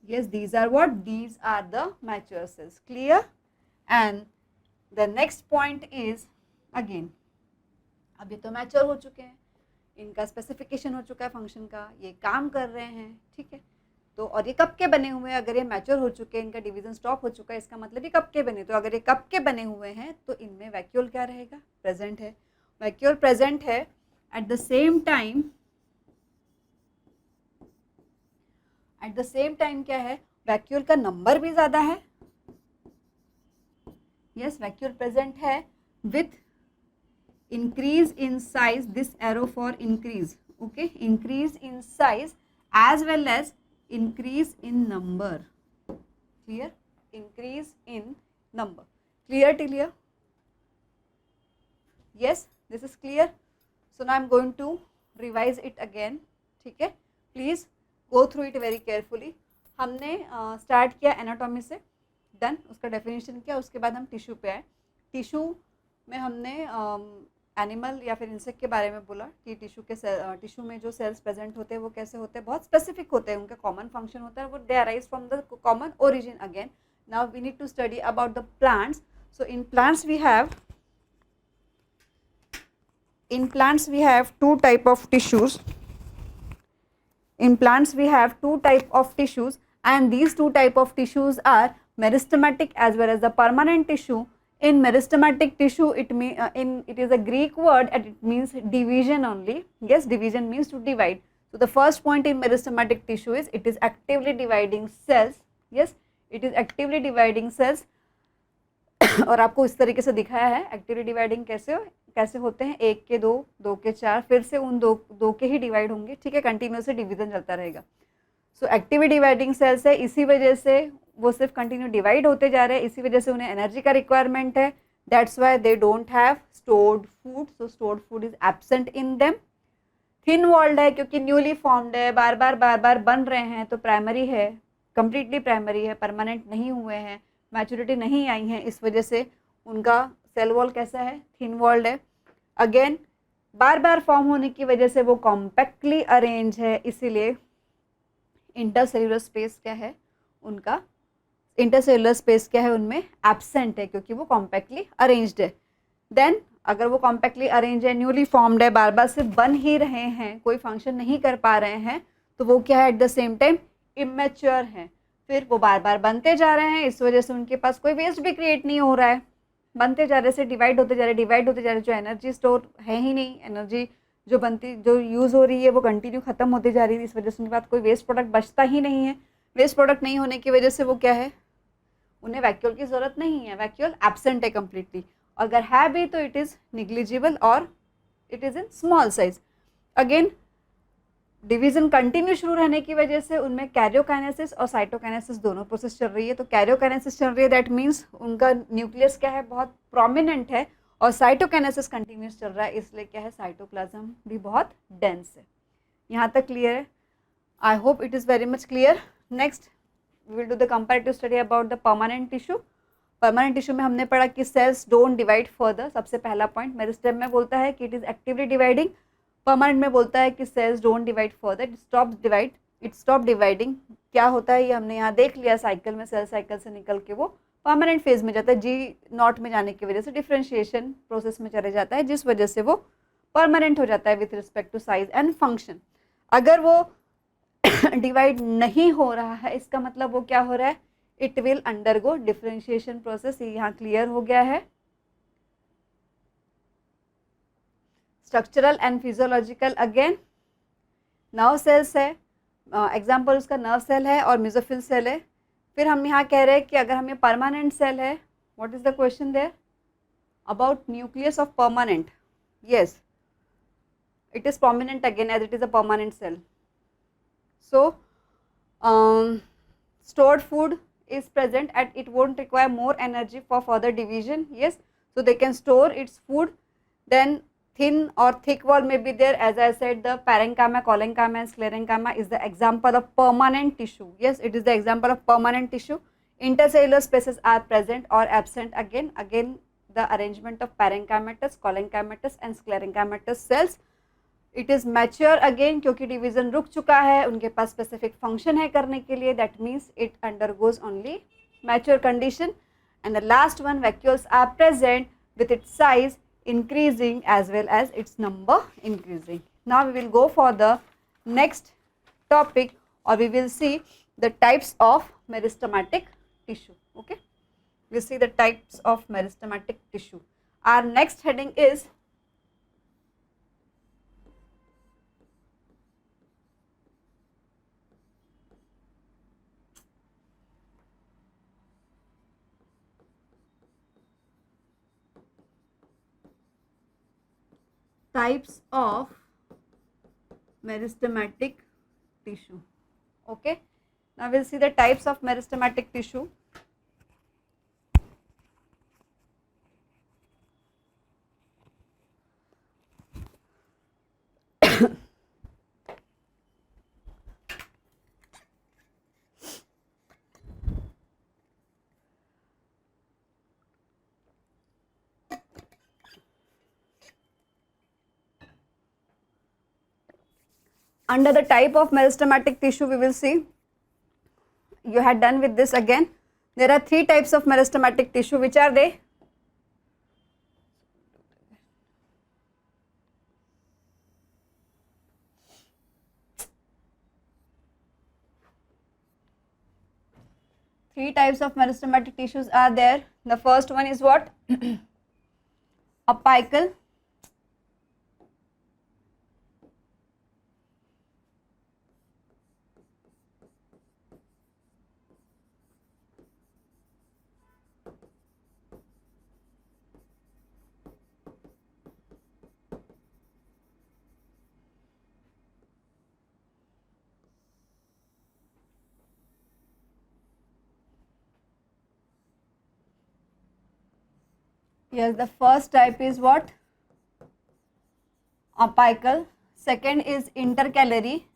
Yes, these are what? These are the mature cells. Clear? And the next point is again, अभी तो mature हो चुके हैं, इनका specification हो चुका है function का, ये काम कर रहे हैं, ठीक है. तो और ये कब के बने हुए हैं? अगर ये मैच्योर हो चुके हैं, इनका डिवीजन स्टॉप हो चुका है, इसका मतलब ये कब के बने. तो अगर ये कब के बने हुए हैं तो इनमें वैक्यूल क्या रहेगा, प्रेजेंट है. वैक्यूल प्रेजेंट है. Eight the same time eight the same time क्या है, वैक्यूल का नंबर भी ज़्यादा है, यस वैक्यूल प्रेजेंट है with increase in size, this arrow for increase, okay, increase in size as well as increase in number, clear, increase in number, clear till here, yes this is clear. So now I'm going to revise it again, ठीक है, please go through it very carefully. हमने start किया anatomy से, done, उसका definition किया, उसके बाद हम टिश्यू पे आए. टिश्यू में हमने एनिमल या फिर इंसेक्ट के बारे में बोला कि टिश्यू में जो सेल्स प्रेजेंट होते हैं वो कैसे होते हैं, बहुत स्पेसिफिक होते हैं, उनका कॉमन फंक्शन होता है, वो they arise from the common origin. Again now we need to study about the plants. So in plants we have two type of tissues. In plants we have two type of tissues, and these two type of tissues are meristematic as well as the permanent tissue. In meristematic tissue, it is a Greek word and it means division only. Yes, division means to divide. So the first point in meristematic tissue is it is actively dividing cells. Yes, it is actively dividing cells. और आपको इस तरीके से दिखाया है actively dividing कैसे होते हैं, 1 के 2, 2 के 4, फिर से उन दो के ही डिवाइड होंगे, ठीक है, कंटिन्यूसली डिवीजन चलता रहेगा. सो एक्टिवली डिवाइडिंग सेल्स है, इसी वजह से वो सिर्फ कंटिन्यू डिवाइड होते जा रहे हैं, इसी वजह से उन्हें एनर्जी का रिक्वायरमेंट है. That's why they don't have stored food. So stored food is absent in them. Thin walled है क्योंकि न्यूली फॉर्म्ड है, बार बार बन रहे हैं, तो प्राइमरी है, कंप्लीटली प्राइमरी है, परमानेंट नहीं हुए हैं, मैच्योरिटी नहीं आई है, इस वजह से उनका सेल वॉल कैसा है, थिन वॉल्ड है. अगेन बार फॉर्म होने की वजह से वो कॉम्पैक्टली अरेंज है, इसीलिए इंटरसेल्युलर स्पेस क्या है उनका, इंटरसेल्युलर स्पेस क्या है उनमें एब्सेंट है, क्योंकि वो कॉम्पैक्टली अरेंज्ड है. देन अगर वो कॉम्पैक्टली अरेंज है, न्यूली फॉर्म्ड है, बार सिर्फ बन ही रहे हैं, कोई फंक्शन नहीं कर पा रहे हैं, तो वो क्या है eight the same time immature है. फिर वो बार बनते जा रहे हैं, इस वजह से उनके पास कोई वेस्ट भी क्रिएट नहीं हो रहा है, बनते जा रहे से डिवाइड होते जा रहे, जो एनर्जी स्टोर है ही नहीं, एनर्जी जो यूज़ हो रही है वो कंटिन्यू खत्म होती जा रही है, इस वजह से उनके पास कोई वेस्ट प्रोडक्ट बचता ही नहीं है. वेस्ट प्रोडक्ट नहीं होने की वजह से वो क्या है, उन्हें वैक्यूल की ज़रूरत नहीं है, वैक्यूल एब्सेंट है कम्प्लीटली. अगर है भी तो इट इज़ निग्लिजिबल और it is in small size. Again division continue शुरू रहने की वजह से उनमें कैरियोकाइनेसिस और साइटोकाइनेसिस दोनों प्रोसेस चल रही है. तो कैरियोकाइनेसिस चल रही है, दैट मीन्स उनका न्यूक्लियस क्या है, बहुत प्रोमिनेंट है, और साइटोकाइनेसिस कंटिन्यूस चल रहा है, इसलिए क्या है साइटोप्लाज्म भी बहुत डेंस है. यहाँ तक क्लियर है? I hope it is very much clear. Next we will do the comparative study about the permanent tissue. Permanent tissue में हमने पढ़ा कि सेल्स डोंट डिवाइड फर्दर. सबसे पहला पॉइंट मेरिस्टेम में बोलता है कि it is actively dividing. Permanent में बोलता है कि cells don't divide further, it stop dividing. क्या होता है ये हमने यहाँ देख लिया, साइकिल में सेल साइकिल से निकल के वो परमानेंट फेज में जाता है, G0 में जाने की वजह से डिफरेंशिएशन प्रोसेस में चले जाता है, जिस वजह से वो परमानेंट हो जाता है with respect to size and function. अगर वो डिवाइड नहीं हो रहा है, इसका मतलब वो क्या हो रहा है, it will undergo differentiation process. ये यहाँ क्लियर हो गया है. Structural and physiological, again nerve cells है, एग्जाम्पल उसका नर्व सेल है और मेसोफिल सेल है. फिर हम यहाँ कह रहे हैं कि अगर हमें परमानेंट सेल है, what is the question there about nucleus of permanent. Yes, it is prominent again as it is a permanent cell. So stored food is present and it won't require more energy for further division. Yes, so they can store its food. Then thin or thick wall may be there. As I said, the parenchyma, collenchyma and sclerenchyma is the example of permanent tissue. Yes, it is the example of permanent tissue. Intercellular spaces are present or absent. Again the arrangement of parenchymatous, collenchymatous and sclerenchymatous cells. It is mature again, क्योंकि division रुक चुका है, उनके पास specific function है करने के लिए, that means it undergoes only mature condition. And the last one, vacuoles are present with its size increasing as well as its number increasing. Now we will go for the next topic और we will see the types of meristematic tissue. Okay, we see the types of meristematic tissue. Our next heading is types of meristematic tissue. Okay, now we'll see the types of meristematic tissue. Under the type of meristematic tissue, we will see, you had done with this again. There are three types of meristematic tissue. Which are they? Three types of meristematic tissues are there. The first one is what? Apical. Yes, the first type is what? Apical. Second is intercalary.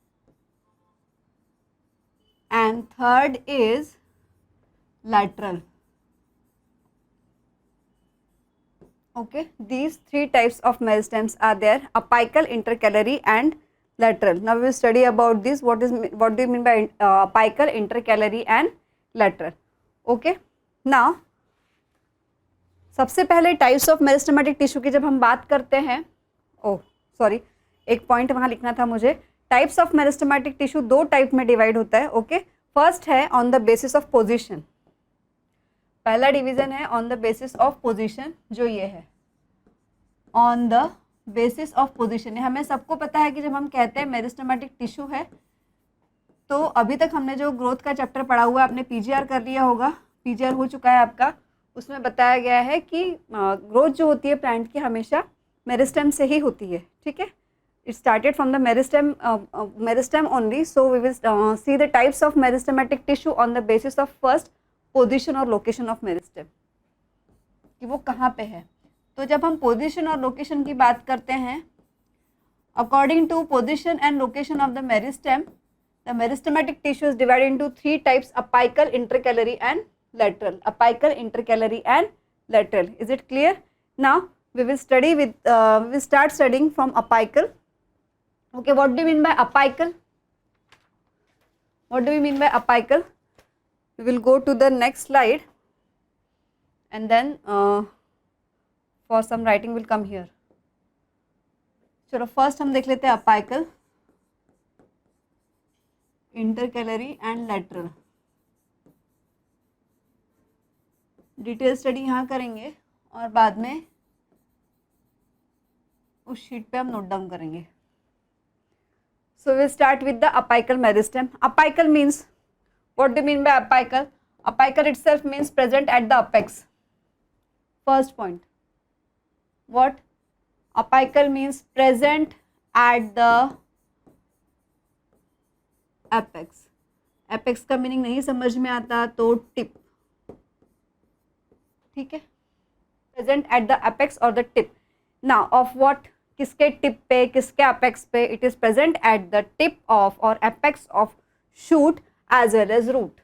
And third is lateral. Okay, these three types of meristems are there: apical, intercalary and lateral. Now we will study about this. What do you mean by apical, intercalary and lateral? Okay, now सबसे पहले types of meristematic tissue की जब हम बात करते हैं, sorry, एक point वहाँ लिखना था मुझे. टाइप्स ऑफ मेरिस्टेमेटिक टिश्यू दो टाइप में डिवाइड होता है. ओके, फर्स्ट है on the basis of position. पहला डिवीजन है on the basis of position, जो ये है on the basis of position. हमें सबको पता है कि जब हम कहते हैं मेरिस्टेमेटिक टिश्यू है, तो अभी तक हमने जो ग्रोथ का चैप्टर पढ़ा हुआ है, आपने पीजीआर कर लिया होगा, पीजीआर हो चुका है आपका. उसमें बताया गया है कि ग्रोथ जो होती है प्लांट की हमेशा मेरिस्टेम से ही होती है. ठीक है, it started from the meristem only. So we will see the types of meristematic tissue on the basis of first position और लोकेशन ऑफ मेरिस्टेम, कि वो कहाँ पे है. तो जब हम पोजीशन और लोकेशन की बात करते हैं, according to position and location of the meristem, the meristematic tissue is divided into three types: apical, intercalary and lateral. Apical, intercalary and lateral. Is it clear? Now we will study with we will start studying from apical. Okay, what do you mean by apical? What do we mean by apical? We will go to the next slide and then for some writing will come here. चलो first हम देख लेते हैं apical, intercalary and lateral. Detail study यहाँ करेंगे और बाद में उस शीट पे हम नोट डाउन करेंगे. So will start with the apical meristem. Apical means, what do mean by apical? Apical itself means present at the apex. First point, what? Apical means present at the apex. Apex का meaning नहीं समझ में आता तो tip. ठीक है, present at the apex और the tip. Now of what? किसके टिप पे, किसके अपेक्स पे? It is present at the tip of और apex of shoot as well as root.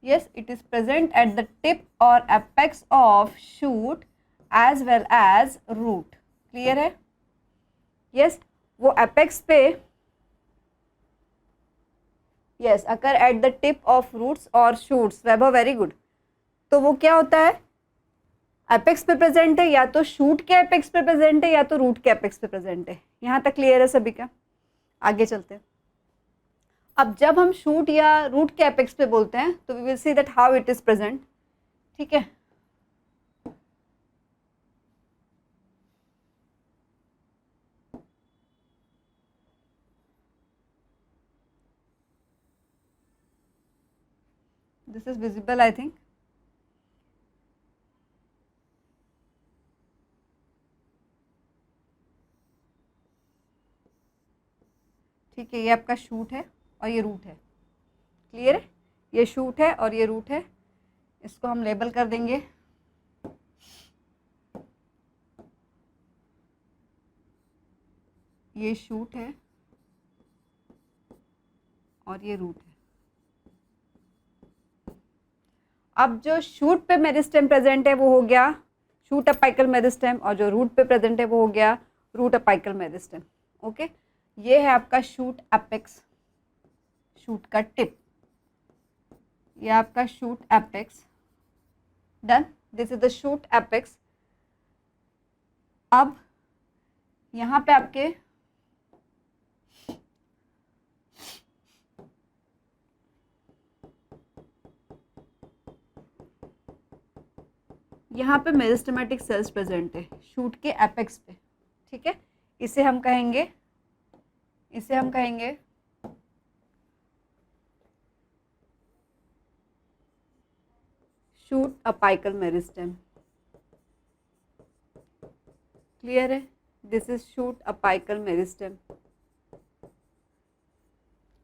Yes, it is present at the tip और apex of shoot as well as root. Clear है? Yes, वो apex पे, yes, occur at the tip of roots और shoots. Vaibhav, very good. तो वो क्या होता है? एपेक्स पे प्रेजेंट है, या तो शूट के एपेक्स पे प्रेजेंट है या तो रूट के एपेक्स पे प्रेजेंट है. यहाँ तक क्लियर है सभी का? आगे चलते हैं. अब जब हम शूट या रूट के एपेक्स पे बोलते हैं तो we will see that how it is present. ठीक है, this is visible I think. ठीक है, ये आपका शूट है और ये रूट है। क्लियर है? ये शूट है और ये रूट है। इसको हम लेबल कर देंगे। ये शूट है और ये रूट है। अब जो शूट पे मेरिस्टेम प्रेजेंट है वो हो गया शूट अपाइकल मेरिस्टेम, और जो रूट पे प्रेजेंट है वो हो गया रूट अपाइकल मेरिस्टेम। ओके, ये है आपका शूट एपेक्स, शूट का टिप। ये आपका shoot apex. Done, this is the shoot apex. अब यहाँ पे आपके यहाँ पे मेरिस्टेमेटिक सेल्स प्रेजेंट है शूट के एपेक्स पे। ठीक है, इसे हम कहेंगे शूट अपाइकल मेरिस्टेम। क्लियर है? This is shoot apical meristem.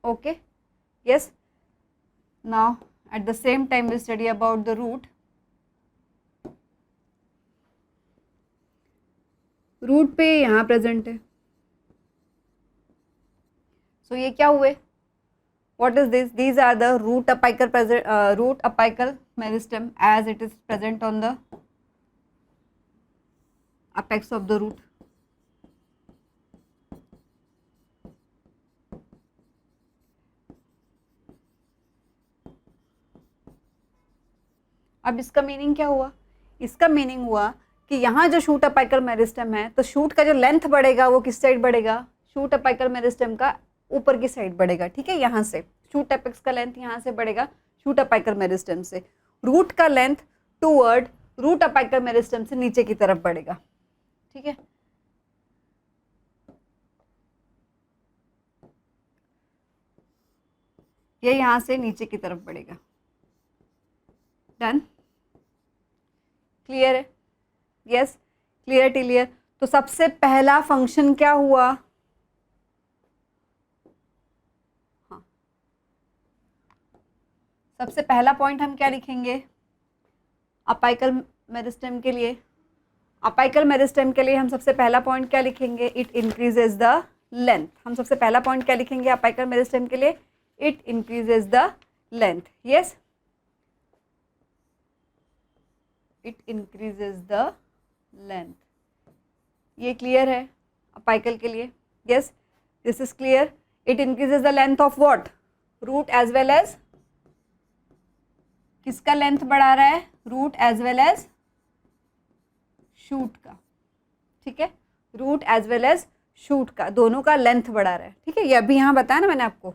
Okay, yes. Now at the same time we study about the root. Root पे यहाँ प्रेजेंट है। सो ये क्या हुए? What is this? These are the root apical root apical meristem as it is present on the apex of the root. अब इसका meaning क्या हुआ? इसका मीनिंग हुआ कि यहाँ जो शूट अपाइकल मेरिस्टेम है, तो शूट का जो लेंथ बढ़ेगा वो किस साइड बढ़ेगा? शूट अपाइकल मेरिस्टेम का ऊपर की साइड बढ़ेगा। ठीक है, यहाँ से शूट अपेक्स का लेंथ यहाँ से बढ़ेगा शूट अपाइकल मेरिस्टेम से। रूट का length toward root apical meristem से नीचे की तरफ बढ़ेगा। ठीक है, ये यहाँ से नीचे की तरफ बढ़ेगा। डन, क्लियर है? यस, क्लियर टिलियर। तो सबसे पहला फंक्शन क्या हुआ? हाँ, सबसे पहला पॉइंट हम क्या लिखेंगे अपाइकल मेरिस्टेम के लिए? अपाइकल मेरिस्टेम के लिए हम सबसे पहला पॉइंट क्या लिखेंगे? It increases the length. हम सबसे पहला पॉइंट क्या लिखेंगे अपाइकल मेरिस्टेम के लिए? It increases the length. Yes, it increases the length. ये क्लियर है अपाइकल के लिए? Yes, this is clear. It increases the length of what? Root as well as, किसका लेंथ बढ़ा रहा है? Root as well as shoot का। ठीक है, root as well as shoot का, दोनों का लेंथ बढ़ा रहा है। ठीक है, ये अभी यहाँ बताया ना मैंने आपको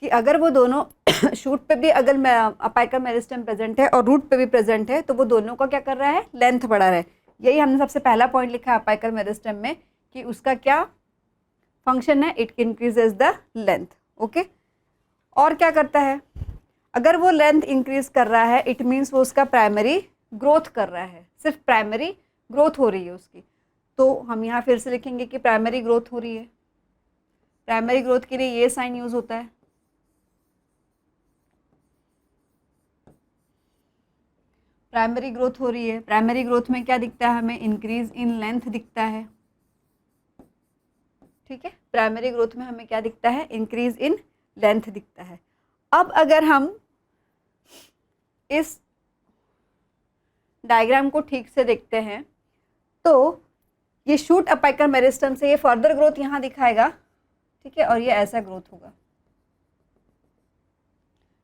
कि अगर वो दोनों शूट पे भी अगर अपाइकल मेरिस्टेम प्रेजेंट है और रूट पे भी प्रेजेंट है, तो वो दोनों का क्या कर रहा है? लेंथ बढ़ा रहा है। यही हमने सबसे पहला पॉइंट लिखा है अपाइकल मेरिस्टेम में कि उसका क्या फंक्शन है? It increases the length. Okay, और क्या करता है? अगर वो लेंथ इंक्रीज कर रहा है, इट मीन्स वो उसका प्राइमरी ग्रोथ कर रहा है, सिर्फ प्राइमरी ग्रोथ हो रही है उसकी। तो हम यहाँ फिर से लिखेंगे कि प्राइमरी ग्रोथ हो रही है। प्राइमरी ग्रोथ के लिए ये साइन यूज होता है। प्राइमरी ग्रोथ हो रही है, प्राइमरी ग्रोथ में क्या दिखता है हमें? इंक्रीज इन लेंथ दिखता है। ठीक है, प्राइमरी ग्रोथ में हमें क्या दिखता है? इंक्रीज इन लेंथ दिखता है। अब अगर हम इस डायग्राम को ठीक से देखते हैं तो ये शूट अपाइकल मेरिस्टेम से ये फर्दर ग्रोथ यहाँ दिखाएगा। ठीक है, और ये ऐसा ग्रोथ होगा।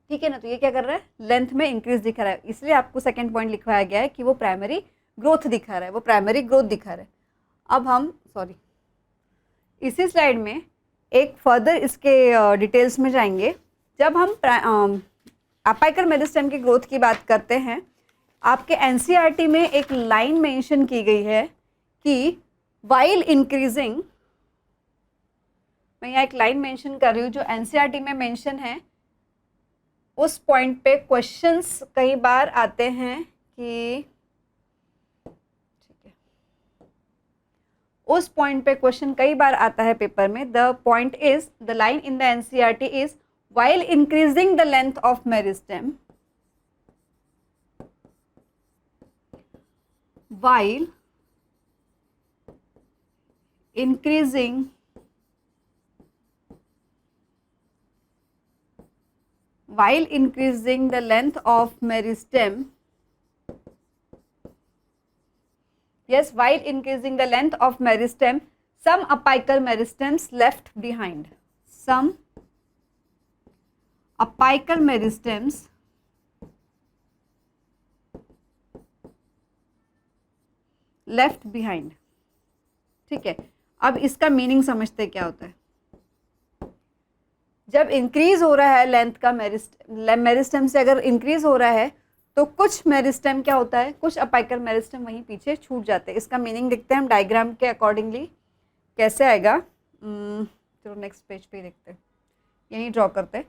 ठीक है ना, तो ये क्या कर रहा है? लेंथ में इंक्रीज दिखा रहा है, इसलिए आपको सेकंड पॉइंट लिखवाया गया है कि वो प्राइमरी ग्रोथ दिखा रहा है, वो प्राइमरी ग्रोथ दिखा रहा है। अब हम इसी स्लाइड में एक फर्दर इसके डिटेल्स में जाएंगे। जब हम अपाइकल मेरिस्टेम की ग्रोथ की बात करते हैं, आपके एनसीईआरटी में एक लाइन मेंशन की गई है कि वाइल इंक्रीजिंग, मैं यहाँ एक लाइन मेंशन कर रही हूँ जो एनसीईआरटी में मेंशन है। उस पॉइंट पे क्वेश्चंस कई बार आते हैं कि, ठीक है, उस पॉइंट पे क्वेश्चन कई बार आता है पेपर में. The point is, the line in the NCERT is, while increasing the length of meristem, while increasing the length of meristem, yes, while increasing the length of meristem, some apical meristems left behind, some apical meristems left behind. ठीक है, अब इसका meaning समझते क्या होता है. जब increase हो रहा है लेंथ का मेरिस्टेम से अगर इंक्रीज हो रहा है तो कुछ मेरिस्टेम क्या होता है, कुछ अपाइकल मेरिस्टेम वहीं पीछे छूट जाते हैं. इसका मीनिंग देखते हैं हम डायग्राम के अकॉर्डिंगली कैसे आएगा. चलो नेक्स्ट पेज पे देखते हैं, यहीं ड्रॉ करते हैं.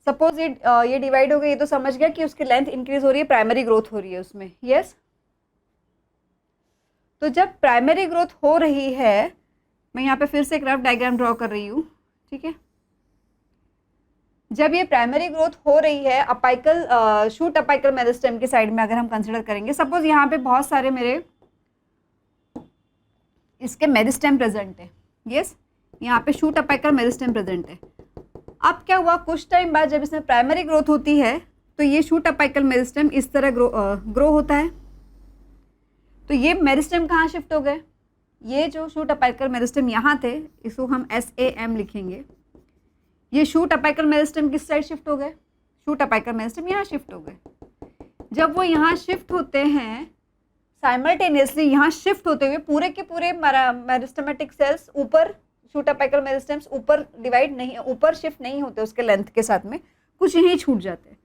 सपोज ये डिवाइड हो गई, ये तो समझ गया कि उसकी लेंथ इंक्रीज हो रही है, प्राइमरी ग्रोथ हो रही है उसमें. यस, तो जब प्राइमरी ग्रोथ हो रही है, मैं यहाँ पे फिर से एक रफ डायग्राम ड्रॉ कर रही हूँ. ठीक है, जब ये प्राइमरी ग्रोथ हो रही है अपाइकल शूट अपाइकल मेरिस्टेम के साइड में अगर हम कंसिडर करेंगे, सपोज यहाँ पे बहुत सारे मेरे इसके मेरिस्टेम प्रेजेंट है. यस, यहाँ पे शूट अपाइकल मेरिस्टेम प्रेजेंट है. अब क्या हुआ, कुछ टाइम बाद जब इसमें प्राइमरी ग्रोथ होती है तो ये शूट अपाइकल मेरिस्टेम इस तरह ग्रो होता है. तो ये मेरिस्टेम कहाँ शिफ्ट हो गए, ये जो शूट अपाइकल मेरिस्टेम यहाँ थे, इसको हम SAM लिखेंगे. ये शूट अपाइकल मेरिस्टेम किस साइड शिफ्ट हो गए, शूट अपाइकल मेरिस्टेम यहाँ शिफ्ट हो गए. जब वो यहाँ शिफ्ट होते हैं साइमल्टेनियसली, यहाँ शिफ्ट होते हुए पूरे के पूरे मेरिस्टेमेटिक सेल्स ऊपर, शूट अपाइकल मेरिस्टेम्स ऊपर डिवाइड नहीं, ऊपर शिफ्ट नहीं होते उसके लेंथ के साथ में, कुछ यहीं छूट जाते हैं.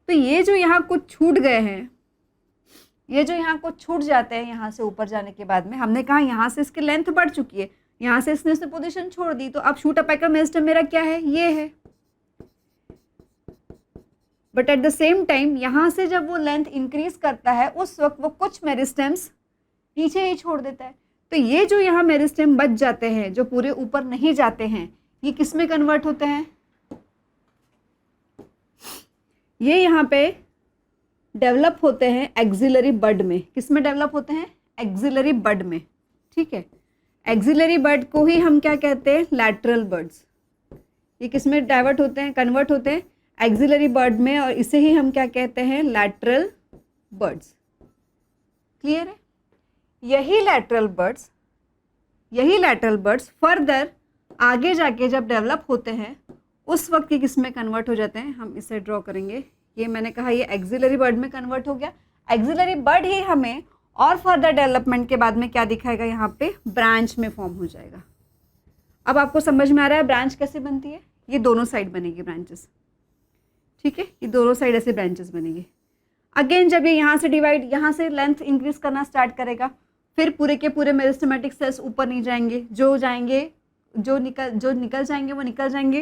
तो ये जो यहाँ कुछ छूट गए हैं, ये जो यहाँ कुछ छूट जाते हैं यहाँ से ऊपर जाने के बाद में, हमने कहा यहाँ से इसकी लेंथ बढ़ चुकी है, यहाँ से इसने पोजीशन छोड़ दी, तो अब शूट अपाइकल मेरिस्टेम मेरा क्या है, ये है. But at the same time यहाँ से जब वो लेंथ इंक्रीज करता है उस वक्त वो कुछ मेरिस्टेम्स पीछे ही छोड़ देता है. तो ये जो यहाँ मेरिस्टेम बच जाते हैं, जो पूरे ऊपर नहीं जाते हैं, ये किस में कन्वर्ट होते हैं, ये यहाँ पे डेवलप होते हैं एक्सिलरी बड में. किस में डेवलप होते हैं, एक्सिलरी बड में. ठीक है, एक्सिलरी बड को ही हम क्या कहते हैं, लैटरल बर्ड्स. ये किस में डाइवर्ट होते हैं, कन्वर्ट होते हैं एक्सिलरी बर्ड में, और इसे ही हम क्या कहते हैं, लैटरल बर्ड्स. क्लियर है. यही लैटरल बर्ड्स फर्दर आगे जाके जब डेवलप होते हैं उस वक्त ये किस में कन्वर्ट हो जाते हैं, हम इसे ड्रॉ करेंगे. ये मैंने कहा ये एक्सिलरी बर्ड में कन्वर्ट हो गया. एक्सिलरी बर्ड ही हमें और फर्दर डेवलपमेंट के बाद में क्या दिखाएगा, यहाँ पे ब्रांच में फॉर्म हो जाएगा. अब आपको समझ में आ रहा है ब्रांच कैसे बनती है, ये दोनों साइड बनेगी ब्रांचेस. ठीक है, ये दोनों साइड ऐसे ब्रांचेस बनेंगे. अगेन जब ये यहाँ से डिवाइड, यहाँ से लेंथ इंक्रीज करना स्टार्ट करेगा, फिर पूरे के पूरे मेरिस्टेमेटिक सेल्स ऊपर नहीं जाएंगे, जो निकल जाएंगे वो निकल जाएंगे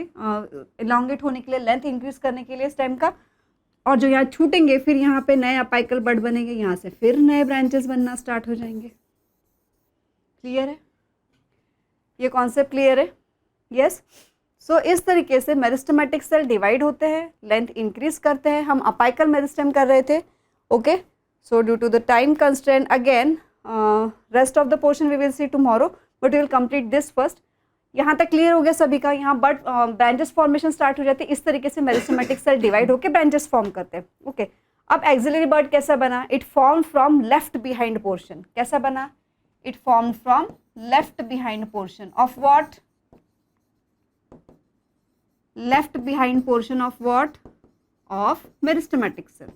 इलांगेट होने के लिए, लेंथ इंक्रीज करने के लिए स्टेम का. और जो यहाँ छूटेंगे फिर यहाँ पे नए अपाइकल बड बनेंगे, यहाँ से फिर नए ब्रांचेस बनना स्टार्ट हो जाएंगे. क्लियर है, ये कॉन्सेप्ट क्लियर है. यस, सो इस तरीके से मेरिस्टेमेटिक सेल डिवाइड होते हैं, लेंथ इंक्रीज करते हैं. हम अपाइकल मेरिस्टेम कर रहे थे. Okay, so due to the time constraint again rest of the portion we will see tomorrow, but we will complete this first. यहाँ तक क्लियर हो गया सभी का. यहाँ बट ब्रांचेस फॉर्मेशन स्टार्ट हो जाती है. इस तरीके से मेरिस्टेमेटिक सेल डिवाइड होकर ब्रांचेस फॉर्म करते हैं. ओके, अब एक्सिलरी बर्ड कैसा बना, it form from left behind portion. कैसा बना, it form from left behind portion of what, left behind portion of what, of meristematic cell.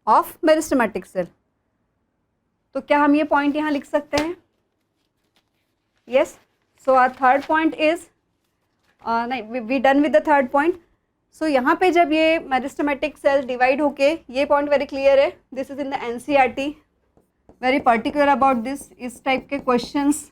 Of meristematic cell. तो क्या हम ये पॉइंट यहाँ लिख सकते हैं, yes. So our third point is, नहीं we done with the third point. सो यहाँ पे जब ये मेरिस्टेमेटिक सेल डिवाइड होके, ये पॉइंट वेरी क्लियर है. This is in the NCERT, very particular about this. इस टाइप के क्वेश्चंस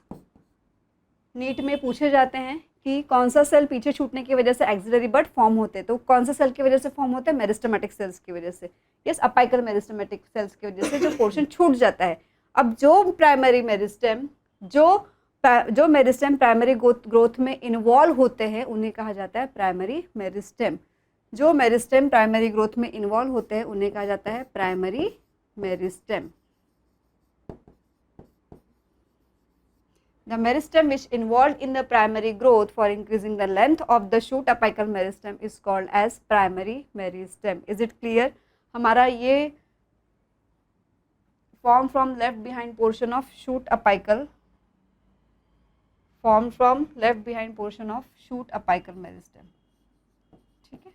नीट में पूछे जाते हैं कि कौन सा सेल पीछे छूटने की वजह से एक्सिलरी बड फॉर्म होते हैं, तो कौन सा सेल की वजह से फॉर्म होते हैं, मेरिस्टेमेटिक सेल्स की वजह से, यस अपाइकल मेरिस्टेमेटिक सेल्स की वजह से जो पोर्शन छूट जाता है। अब जो प्राइमरी मेरिस्टेम जो मेरिस्टेम प्राइमरी ग्रोथ में इन्वॉल्व होते हैं उन्हें कहा जाता है प्राइमरी मेरिस्टेम। जो मेरिस्टेम प्राइमरी ग्रोथ में इन्वॉल्व होते हैं उन्हें कहा जाता है primary meristem. The meristem which involved in the primary growth for increasing the length of the shoot apical meristem is called as primary meristem. Is it clear? हमारा ये form from left behind portion of shoot apical, form from left behind portion of shoot apical meristem. ठीक है?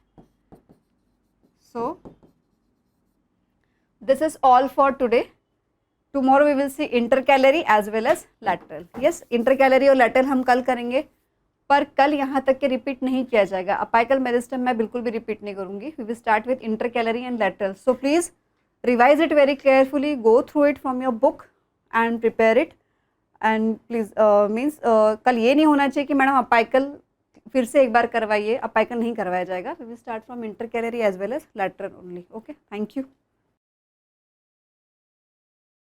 So this is all for today. Tomorrow we will see intercalary as well as lateral. Yes, intercalary और lateral हम कल करेंगे, पर कल यहाँ तक के रिपीट नहीं किया जाएगा। अपाइकल मेरिस्टम मैं बिल्कुल भी रिपीट नहीं करूँगी। We will start with intercalary and lateral. So please revise it very carefully, go through it from your book and prepare it. And please कल ये नहीं होना चाहिए कि मैडम अपाइकल फिर से एक बार करवाइए, अपाइकल नहीं करवाया जाएगा। We will start from intercalary as well as lateral only. Okay, thank you.